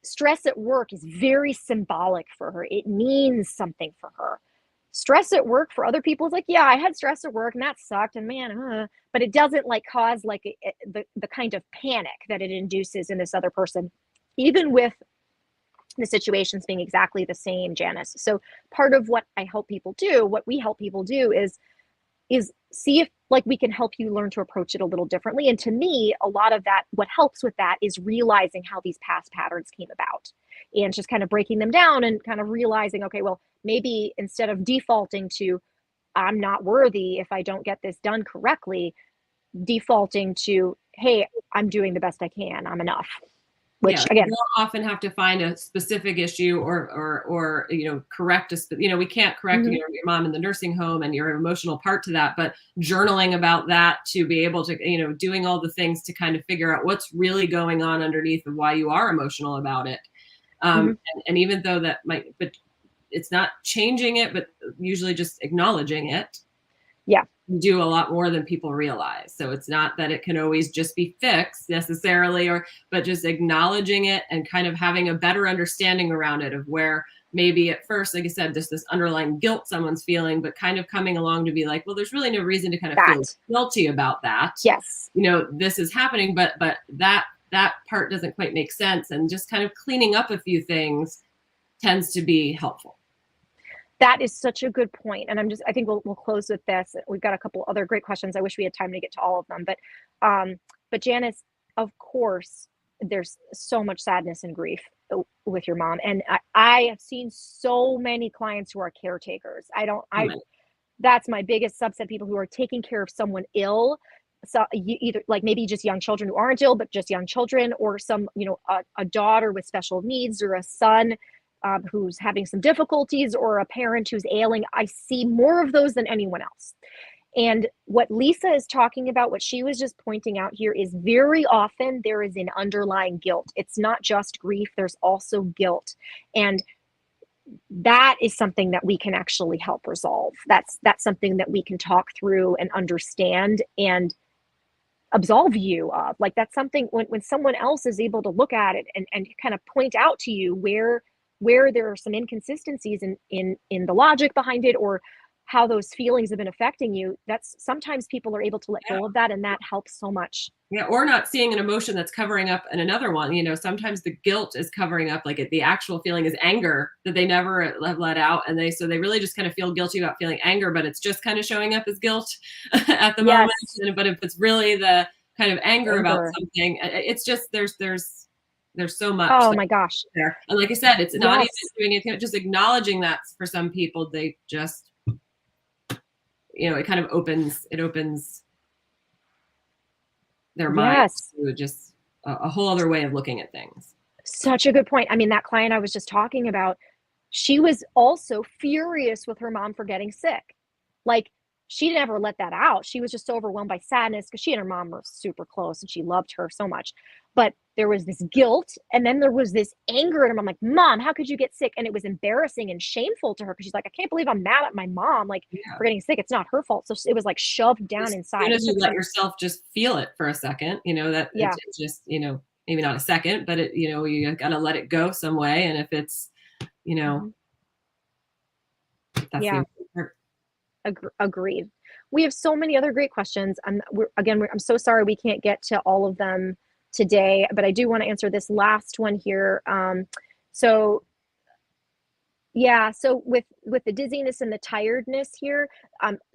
stress at work is very symbolic for her. It means something for her. Stress at work for other people is like, yeah, I had stress at work and that sucked, and man, but it doesn't like cause like the kind of panic that it induces in this other person, even with the situations being exactly the same, Janice. So part of what I help people do, what we help people do is see if like we can help you learn to approach it a little differently. And to me, a lot of that, what helps with that is realizing how these past patterns came about and just kind of breaking them down and kind of realizing, okay, well, maybe instead of defaulting to I'm not worthy if I don't get this done correctly, defaulting to, hey, I'm doing the best I can, I'm enough. Yeah, Which you again, don't often have to find a specific issue or correct we can't correct mhm, your mom in the nursing home and your emotional part to that, but journaling about that to be able to doing all the things to kind of figure out what's really going on underneath of why you are emotional about it. mhm, And even though that might, but it's not changing it, but usually just acknowledging it yeah, do a lot more than people realize. So it's not that it can always just be fixed necessarily, but just acknowledging it and kind of having a better understanding around it of where maybe at first, like I said, just this underlying guilt someone's feeling, but kind of coming along to be like, well, there's really no reason to kind of feel that, guilty about that. yes. This is happening, but that part doesn't quite make sense. And just kind of cleaning up a few things tends to be helpful. That is such a good point. And I think we'll close with this. We've got a couple other great questions. I wish we had time to get to all of them. But Janice, of course, there's so much sadness and grief with your mom. And I have seen so many clients who are caretakers. That's my biggest subset, people who are taking care of someone ill. So either like maybe just young children who aren't ill, but just young children, or some, a daughter with special needs, or a son who's having some difficulties, or a parent who's ailing. I see more of those than anyone else. And what Lisa is talking about, what she was just pointing out here, is very often there is an underlying guilt. It's not just grief, there's also guilt. And that is something that we can actually help resolve. That's something that we can talk through and understand and absolve you of. Like that's something when someone else is able to look at it and kind of point out to you where there are some inconsistencies in the logic behind it, or how those feelings have been affecting you, that's sometimes people are able to let Yeah. go of that, and that helps so much. Yeah, or not seeing an emotion that's covering up in another one. Sometimes the guilt is covering up, like the actual feeling is anger that they never let out, and so they really just kind of feel guilty about feeling anger, but it's just kind of showing up as guilt at the moment. Yes. But if it's really the kind of anger about Anger. something, it's just there's so much Oh my gosh. there. And like I said, it's not even Yes. doing anything, just acknowledging that for some people, they just it kind of opens their minds Yes. to just a whole other way of looking at things. Such a good point. I mean, that client I was just talking about, she was also furious with her mom for getting sick. Like, she never let that out. She was just so overwhelmed by sadness because she and her mom were super close and she loved her so much. But there was this guilt, and then there was this anger at her mom, like, Mom, how could you get sick? And it was embarrassing and shameful to her because she's like, I can't believe I'm mad at my mom, like, Yeah. for getting sick. It's not her fault. So it was like shoved down As inside. soon It as you took let some, yourself just feel it for a second, that yeah. it's just, maybe not a second, but you got to let it go some way. And if it's, Mhm. that's the Yeah. important part. Agreed. We have so many other great questions. I'm so sorry we can't get to all of them today, but I do want to answer this last one here. So yeah, so with the dizziness and the tiredness here,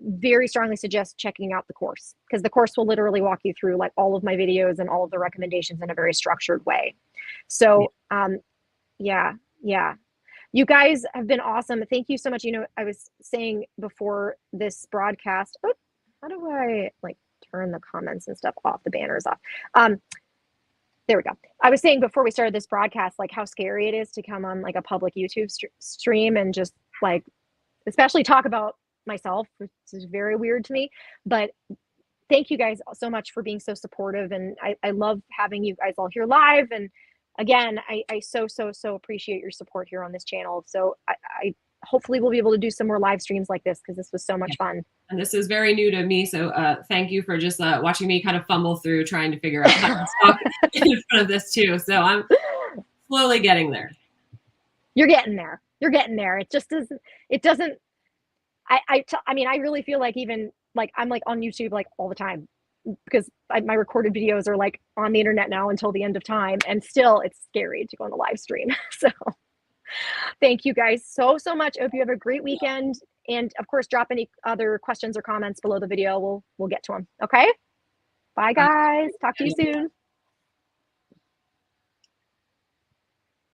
very strongly suggest checking out the course, because the course will literally walk you through like all of my videos and all of the recommendations in a very structured way. Yeah. So yeah, yeah. You guys have been awesome. Thank you so much. I was saying before this broadcast, oh, how do I like turn the comments and stuff off, the banners off? There we go. I was saying before we started this broadcast, like how scary it is to come on like a public YouTube stream and just like, especially talk about myself, which is very weird to me. But thank you guys so much for being so supportive. And I love having you guys all here live. And again, I so appreciate your support here on this channel. So I hopefully we'll be able to do some more live streams like this, because this was so much fun. And this is very new to me. So thank you for just watching me kind of fumble through trying to figure out how to talk in front of this too. So I'm slowly getting there. You're getting there. You're getting there. It doesn't, I mean, I really feel like even like I'm like on YouTube like all the time, because my recorded videos are like on the internet now until the end of time, and still it's scary to go on the live stream. So Thank you guys so much. Hope you have a great weekend. And of course, drop any other questions or comments below the video. We'll get to them. Okay. Bye, Have guys. Talk to a you good soon.